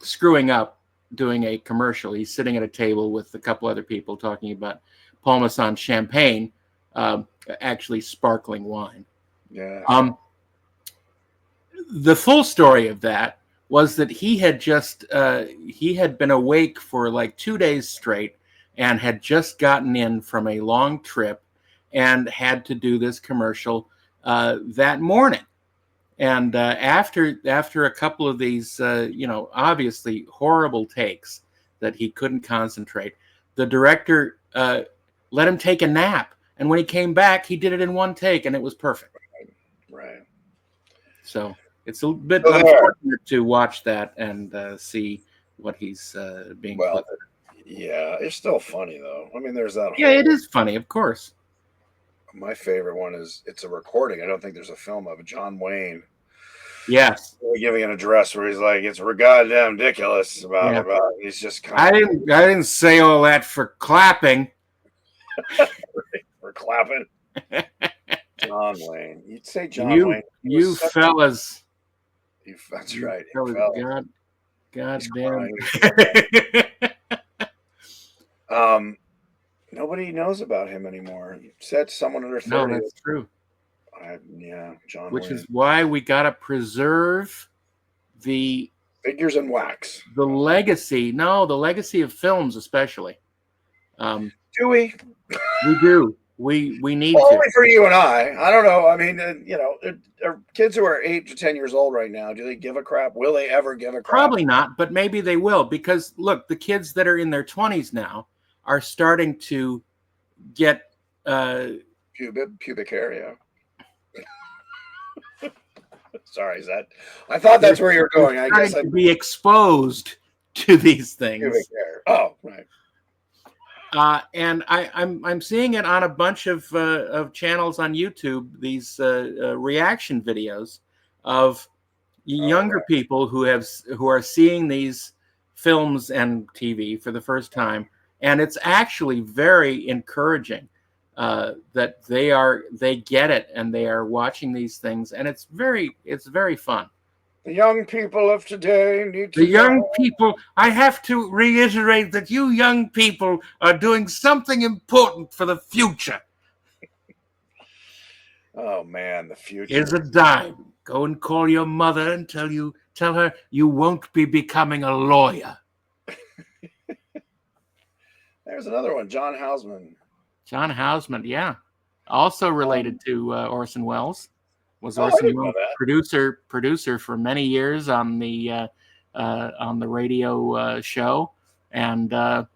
screwing up doing a commercial. He's sitting at a table with a couple other people talking about Paul Masson champagne, actually sparkling wine. Yeah. The full story of that was that he had been awake for like 2 days straight and had just gotten in from a long trip and had to do this commercial that morning. And after a couple of these, obviously horrible takes that he couldn't concentrate, the director let him take a nap. And when he came back, he did it in one take, and it was perfect. Right. So it's a bit unfortunate to watch that and see what he's being put through. Yeah, it's still funny, though. I mean, there's that. Yeah, it is funny, of course. My favorite one is, it's a recording. I don't think there's a film of it. John Wayne. Yes. Giving an address where he's like, it's goddamn ridiculous about he's just kind of. I didn't say all that for clapping. For clapping. John Wayne. You'd say John Wayne. You fellas That's right. That was God damn. Nobody knows about him anymore. You said someone under 30. No, that's true. John Which Wayne. is why we got to preserve the figures and wax. The legacy. No, the legacy of films, especially. Do we? We do. We need well, to. Only for you and I don't know. I mean, kids who are 8 to 10 years old right now, do they give a crap? Will they ever give a crap? Probably not, but maybe they will, because look, the kids that are in their 20s now are starting to get pubic hair. Yeah. Sorry, I thought that's where you're going. I guess to be exposed to these things. Pubic hair. Oh, right. And I'm seeing it on a bunch of channels on YouTube. These reaction videos of younger people who are seeing these films and TV for the first time, and it's actually very encouraging that they get it and they are watching these things, and it's very fun. The young people of today need to. The young people, I have to reiterate that you young people are doing something important for the future. Oh man, the future. Here's a dime. Go and call your mother and tell her you won't be becoming a lawyer. There's another one, John Houseman. John Houseman, yeah. Also related to Orson Welles. Was Orson Welles producer for many years on the radio show, and they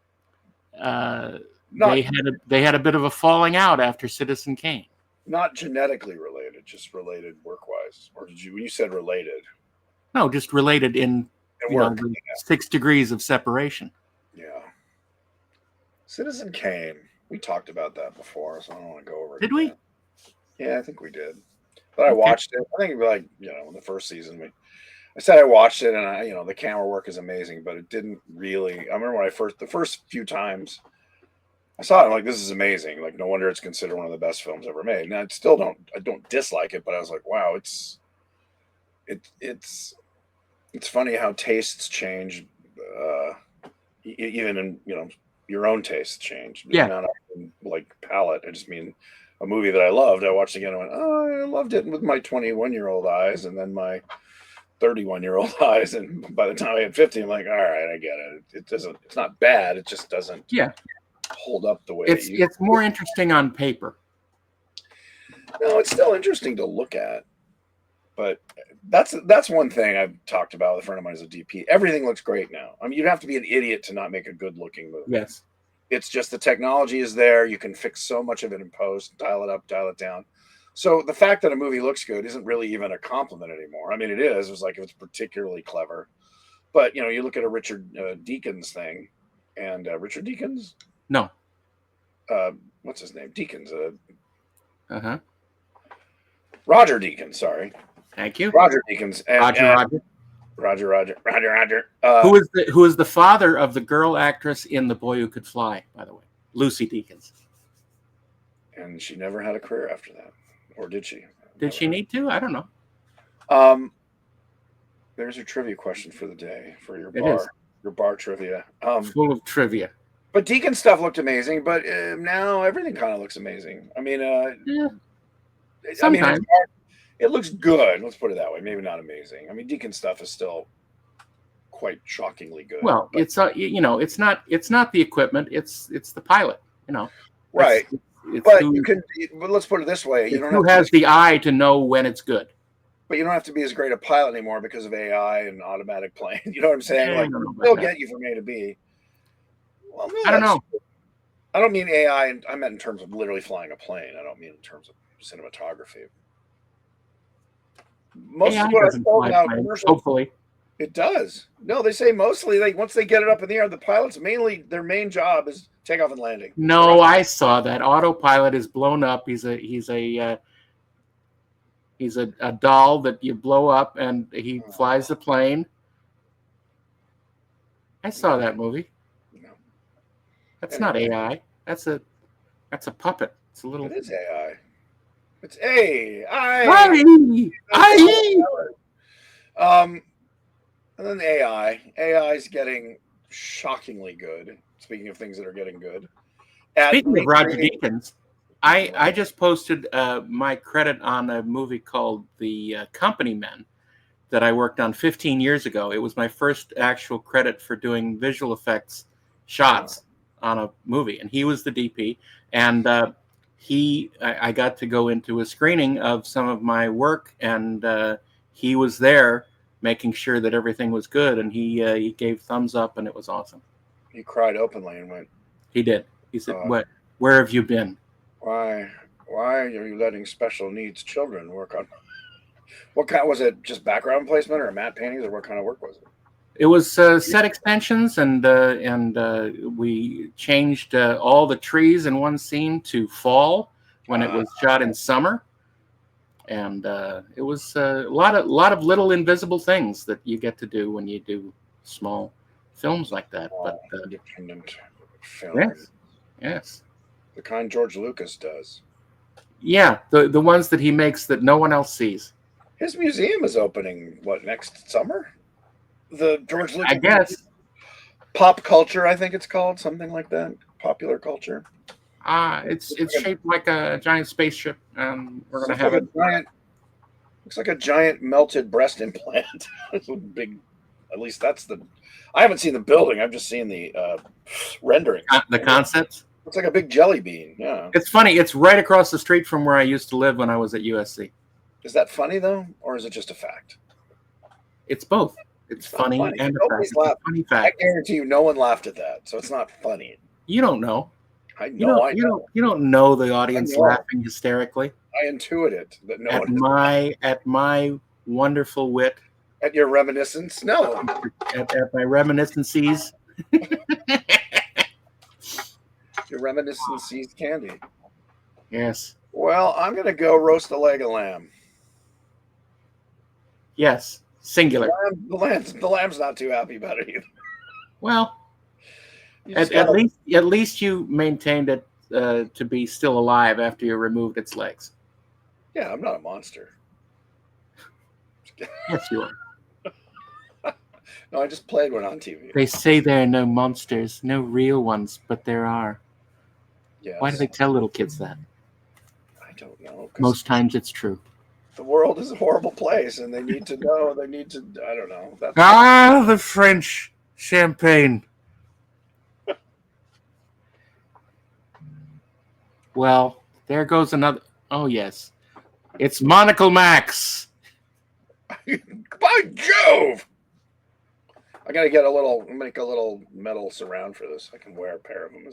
had a bit of a falling out after Citizen Kane. Not genetically related, just related work-wise. Or did you? When you said related? No, just related in work. 6 degrees of separation. Yeah. Citizen Kane. We talked about that before, so I don't want to go over it. Did we? Yeah, I think we did. But I watched it. I think in the first season, I said I watched it, and the camera work is amazing, but it didn't really. I remember when the first few times I saw it, I'm like, this is amazing. Like, no wonder it's considered one of the best films ever made. Now, I don't dislike it, but I was like, wow, it's funny how tastes change, even in your own tastes change. Yeah. Not like palate. I just mean. A movie that I loved, I watched again and went, oh, I loved it with my 21-year-old eyes and then my 31-year-old eyes. And by the time I hit 50, I'm like, all right, I get it. It's not bad. It just doesn't hold up the way it's more interesting on paper. No, it's still interesting to look at. But that's one thing I've talked about with a friend of mine as a DP. Everything looks great now. I mean, you'd have to be an idiot to not make a good looking movie. Yes. It's just the technology is there. You can fix so much of it in post, dial it up, dial it down. So the fact that a movie looks good isn't really even a compliment anymore. I mean, it is. It's like if it's particularly clever. But, you look at a Richard Deakins thing. And Richard Deakins? No. What's his name? Deakins. Roger Deakins, sorry. Thank you. Roger Deakins. Roger. Who is the father of the girl actress in The Boy Who Could Fly, by the way, Lucy Deakins. And she never had a career after that, or did she? Did she need to? I don't know. There's your trivia question for the day for your bar trivia. Full of trivia. But Deakins stuff looked amazing, but now everything kind of looks amazing. I mean, sometimes. It looks good. Let's put it that way. Maybe not amazing. I mean, Deakins stuff is still quite shockingly good. Well, it's not the equipment. It's the pilot. Right. But let's put it this way: who has the eye to know when it's good. But you don't have to be as great a pilot anymore because of AI and automatic plane. You know what I'm saying? Yeah, they'll get you from A to B. Well, no, I don't know. I don't mean AI, and I meant in terms of literally flying a plane. I don't mean in terms of cinematography. Most of what I told now, hopefully, it does. No, they say mostly once they get it up in the air, the pilots their main job is takeoff and landing. No, I saw that autopilot is blown up. He's a doll that you blow up and he flies the plane. I saw that movie. No. That's not AI. That's a puppet. It's a little. It is AI. It's AI. And then AI is getting shockingly good. Speaking of things that are getting good, at Speaking of Roger recreating. Deakins, I just posted my credit on a movie called The Company Men that I worked on 15 years ago. It was my first actual credit for doing visual effects shots on a movie, and he was the DP. And I got to go into a screening of some of my work, and he was there making sure that everything was good, and he gave thumbs up, and it was awesome. He cried openly and went. He did. He said, "What? Where have you been? Why are you letting special needs children work on?" What kind was it? Just background placement or matte paintings, or what kind of work was it? It was set extensions, and we changed all the trees in one scene to fall when it was shot in summer, and it was a lot of little invisible things that you get to do when you do small films like that. But independent film, yes, the kind George Lucas does. Yeah, the ones that he makes that no one else sees. His museum is opening next summer? The George Lucas, I guess. Pop culture, I think it's called, something like that. Popular culture. It's shaped like a giant spaceship. We're gonna have it. Looks like a giant melted breast implant. It's a big. At least that's the. I haven't seen the building. I've just seen the rendering. The concepts. Looks like a big jelly bean. Yeah. It's funny. It's right across the street from where I used to live when I was at USC. Is that funny though, or is it just a fact? It's both. It's funny and a funny fact. I guarantee you, no one laughed at that, so it's not funny. You don't know. I know. You don't know the audience laughing hysterically. I intuit it that no one. At my wonderful wit. At your reminiscence, no. At my reminiscences. Your reminiscences candy. Yes. Well, I'm gonna go roast a leg of lamb. Yes. Singular. The lamb's not too happy about it either. Well, at least you maintained it to be still alive after you removed its legs. Yeah, I'm not a monster. Yes, you are. No, I just played one on TV. They say there are no monsters, no real ones, but there are. Yes. Why do they tell little kids that? I don't know. Most times it's true. The world is a horrible place, and they need to know. They need to. I don't know. The French champagne. Well, there goes another. Oh yes, it's Monocle Max. By Jove! I gotta make a little metal surround for this. I can wear a pair of them.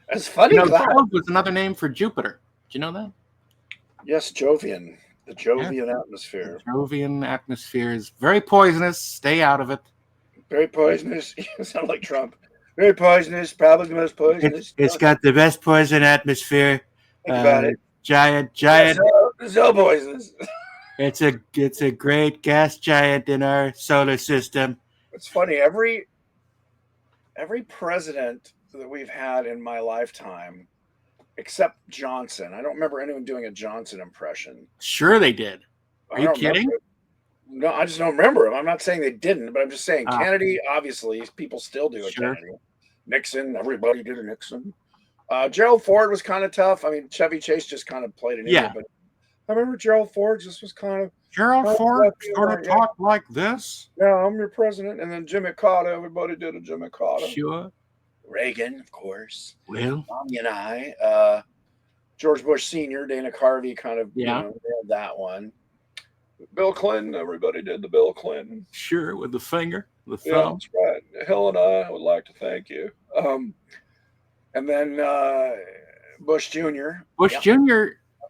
As funny as that. Jove was another name for Jupiter. Did you know that? Yes, Jovian. The Jovian atmosphere. The Jovian atmosphere is very poisonous. Stay out of it. Very poisonous. You sound like Trump. Very poisonous. Probably the most poisonous. It's got the best poison atmosphere. Think about it. Giant. So poisonous. It's a great gas giant in our solar system. It's funny. Every president that we've had in my lifetime, except Johnson. I don't remember anyone doing a Johnson impression. Sure they did. Are you kidding? No, I just don't remember him. I'm not saying they didn't, but I'm just saying Kennedy, obviously, people still do a Kennedy. Nixon, everybody did a Nixon. Gerald Ford was kind of tough. I mean, Chevy Chase just kind of played an idiot, but I remember Gerald Ford just was kind of... Gerald Ford sort of talked like this? Yeah, I'm your president. And then Jimmy Carter, everybody did a Jimmy Carter. Sure. Reagan, of course. Well, Romney and I, George Bush Sr., Dana Carvey kind of, that one. Bill Clinton, everybody did the Bill Clinton. Sure, with the finger, the thumb. Yeah, that's right. Hill and I would like to thank you. And then Bush Jr. Bush Jr.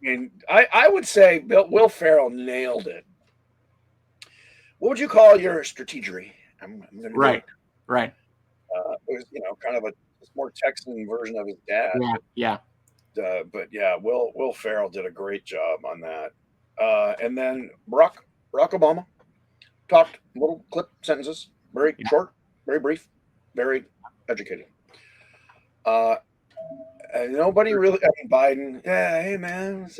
I mean, I would say Will Ferrell nailed it. What would you call your strategery? I'm right. It was, kind of a more Texan version of his dad. Yeah. But yeah, Will Ferrell did a great job on that. And then Barack Obama talked little clip sentences, very short, very brief, very educated. Nobody really. I mean, Biden. Yeah, hey man.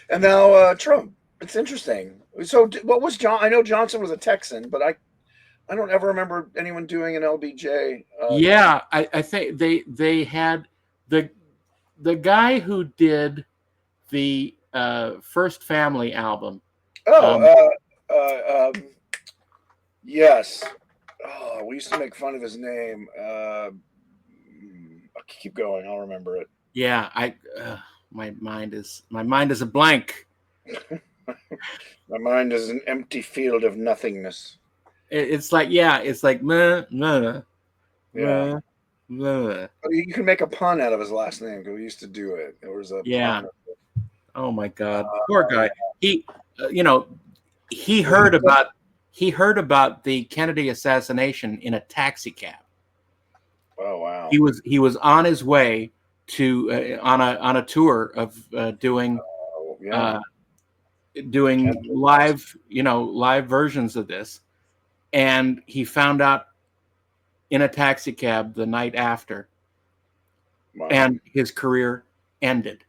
And now Trump. It's interesting. So, what was John? I know Johnson was a Texan, but I don't ever remember anyone doing an LBJ. Yeah, I think they had the guy who did the First Family album. Yes. Oh, we used to make fun of his name. I'll keep going. I'll remember it. Yeah, my mind is a blank. My mind is an empty field of nothingness. It's like meh, meh, Yeah. meh. You can make a pun out of his last name because we used to do it. There was a pun. Oh my God, poor guy. He, he heard about the Kennedy assassination in a taxi cab. Oh wow. He was on his way to on a tour of doing live versions of this, and he found out in a taxi cab the night after, and his career ended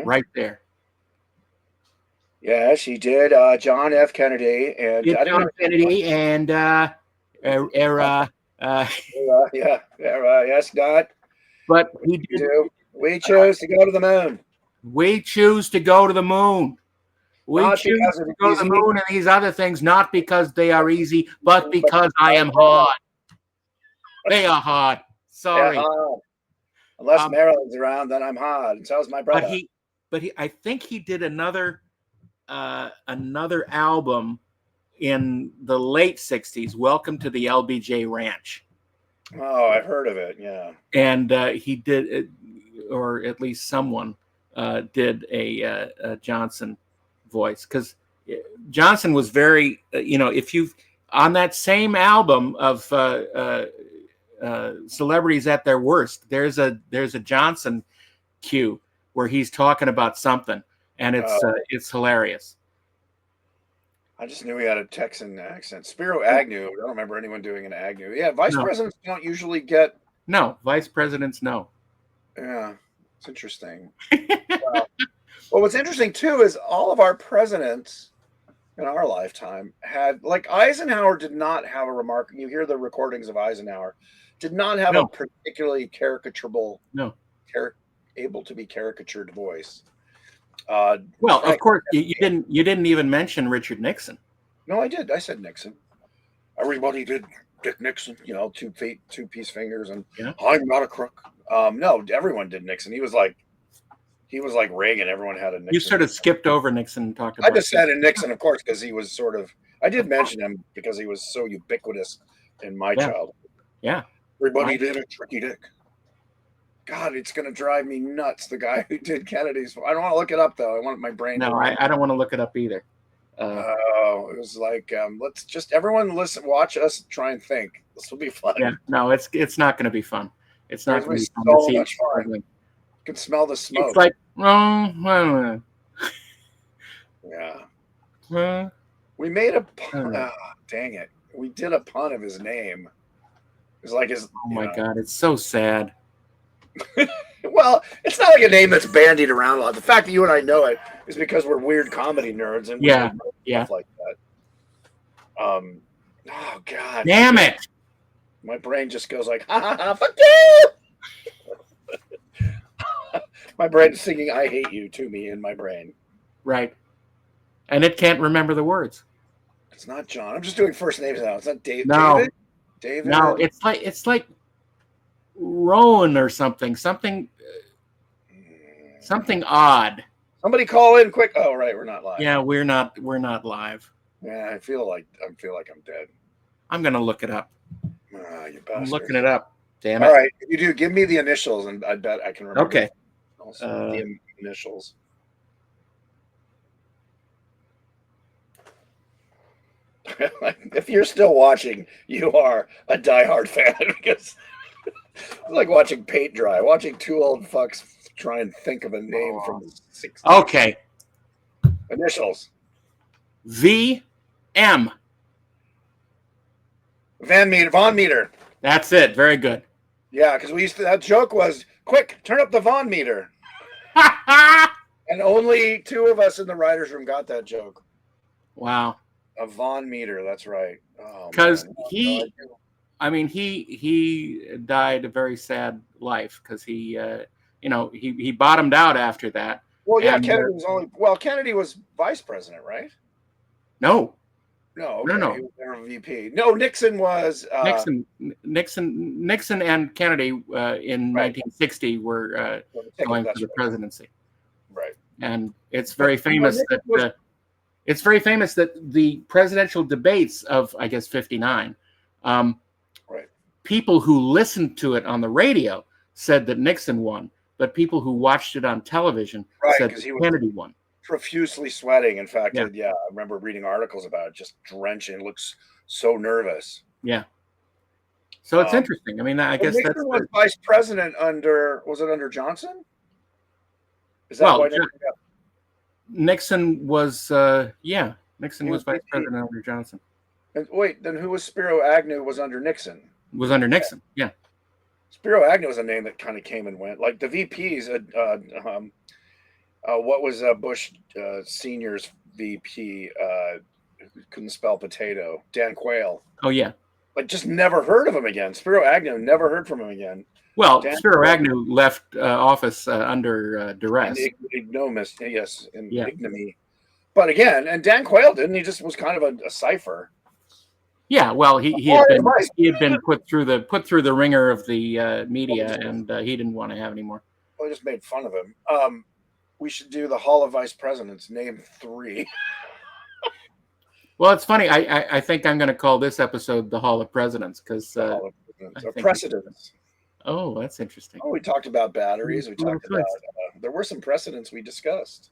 right there. Yes, he did. John F. Kennedy and John Kennedy and yes, God. But he did. We choose to go to the moon. We choose to go to the moon. We choose to go to the moon and these other things, not because they are easy, but because I am hard. They are hard. Sorry. Hard. Unless Marilyn's around, then I'm hard. And so is my brother. But I think he did another album in the late 60s, Welcome to the LBJ Ranch. Oh, I've heard of it, yeah. And he did, or at least someone did a Johnson voice, because Johnson was very, if you've, on that same album of celebrities at their worst, there's a Johnson cue where he's talking about something, and it's hilarious. I just knew he had a Texan accent. Spiro Agnew. I don't remember anyone doing an Agnew. Yeah, vice presidents don't usually get. No, vice presidents, no. Yeah, it's interesting. Well, what's interesting too is all of our presidents in our lifetime had, like, Eisenhower did not have a remark. You hear the recordings of Eisenhower, did not have a particularly caricaturable, able to be caricatured voice. Well, of course, you didn't even mention Richard Nixon. No, I did. I said Nixon. Everybody did Dick Nixon. 2 feet, 2 piece fingers, and I'm not a crook. No, everyone did Nixon. He was like Reagan. Everyone had a Nixon. You sort of skipped over Nixon and talked about. I just said Nixon, of course, because he was sort of. I did mention him because he was so ubiquitous in my childhood. Yeah. Everybody did a Tricky Dick. God, it's going to drive me nuts. The guy who did Kennedy's. I don't want to look it up though. I want my brain. No, I don't want to look it up either. It was like, let's just everyone listen, watch us try and think. This will be fun. Yeah, no, it's not going to be fun. It's not going to be fun. So much fun. You can smell the smoke. It's like, yeah. We made a pun. Dang it. We did a pun of his name. It's like his. Oh my God, it's so sad. Well, it's not like a name that's bandied around a lot. The fact that you and I know it is because we're weird comedy nerds and stuff like that. Oh God! Damn it! My brain just goes like, ha ha ha, fuck you! My brain's singing "I hate you" to me in my brain. Right, and it can't remember the words. It's not John. I'm just doing first names now. It's not Dave. No, David. No, it's like Rowan or something odd. Somebody call in quick. Oh, right, we're not live. Yeah, we're not live. Yeah, I feel like I'm dead. I'm gonna look it up. You bastard. I'm looking it up. Damn it! All right, if you do, give me the initials, and I bet I can remember. Okay. Also, the initials. If you're still watching, you are a diehard fan because it's like watching paint dry, watching two old fucks try and think of a name from the 60s. Okay. Initials. VM. Von Meter. That's it. Very good. Yeah, because we used to. That joke was, quick, turn up the Von Meter. And only 2 of us in the writers' room got that joke. Wow. A Von Meter, that's right. Because he died a very sad life because he bottomed out after that. Well, yeah, Kennedy was vice president, right? No. No, okay. No. He was their VP. No, Nixon was Nixon and Kennedy in 1960 were going for the presidency. Right. And it's very famous that the presidential debates of, I guess, 59, people who listened to it on the radio said that Nixon won, but people who watched it on television said that Kennedy won. Profusely sweating. In fact, I remember reading articles about it, just drenching. Looks so nervous. Yeah. So it's interesting. I mean, I guess Nixon was vice president under Johnson? Is that why Nixon was Nixon was vice president under Johnson. And wait, then who was Spiro Agnew was under Nixon? Was under Nixon, yeah. Spiro Agnew was a name that kind of came and went. Like the VPs, what was Bush Senior's VP? Couldn't spell potato. Dan Quayle. Oh yeah. Like just never heard of him again. Spiro Agnew, never heard from him again. Well, Spiro Agnew left office under duress. Ignominy, yes, ignominy. But again, and Dan Quayle didn't. He just was kind of a cipher. Yeah, well, he had been put through the ringer of the media, and he didn't want to have any more. Well, I just made fun of him. We should do the Hall of Vice Presidents. Name 3. Well, it's funny. I think I'm going to call this episode the Hall of Presidents because precedents. Oh, that's interesting. Oh, we talked about batteries. We talked about there were some precedents we discussed.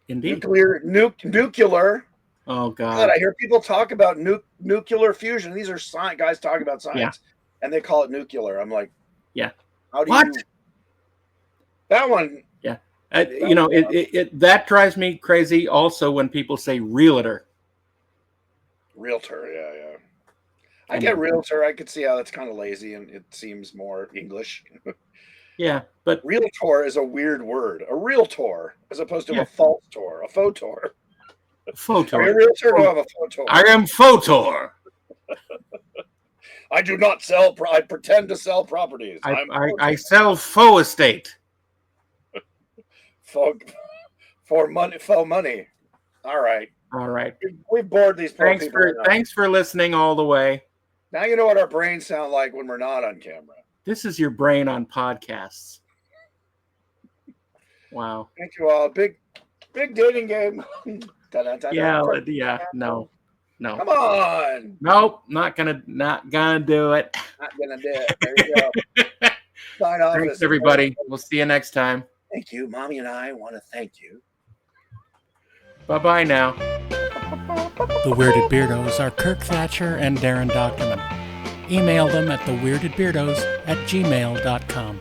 Indeed. Nuclear. Oh God. I hear people talk about nuclear fusion. These are guys talking about science, and they call it nuclear. I'm like, how do you? That one. Yeah. That drives me crazy. Also, when people say realtor. Realtor, yeah. I get realtor. I could see how that's kind of lazy, and it seems more English. Yeah, but realtor is a weird word. A realtor, as opposed to a false tour, a photor. Photor. Are you a realtor? I have a photor. I am photor. I do not sell. I pretend to sell properties. I sell faux estate. For money. Faux money. All right. We bored these poor people. Thanks for listening all the way. Now you know what our brains sound like when we're not on camera. This is your brain on podcasts. Wow. Thank you all. Big dating game. Yeah. No. Come on. Nope. Not gonna do it. Not gonna do it. There you go. Sign off. Thanks, everybody. We'll see you next time. Thank you. Mommy and I want to thank you. Bye-bye now. The Weirded Beardos are Kirk Thatcher and Darren Doctorman. Email them at theweirdedbeardos@gmail.com.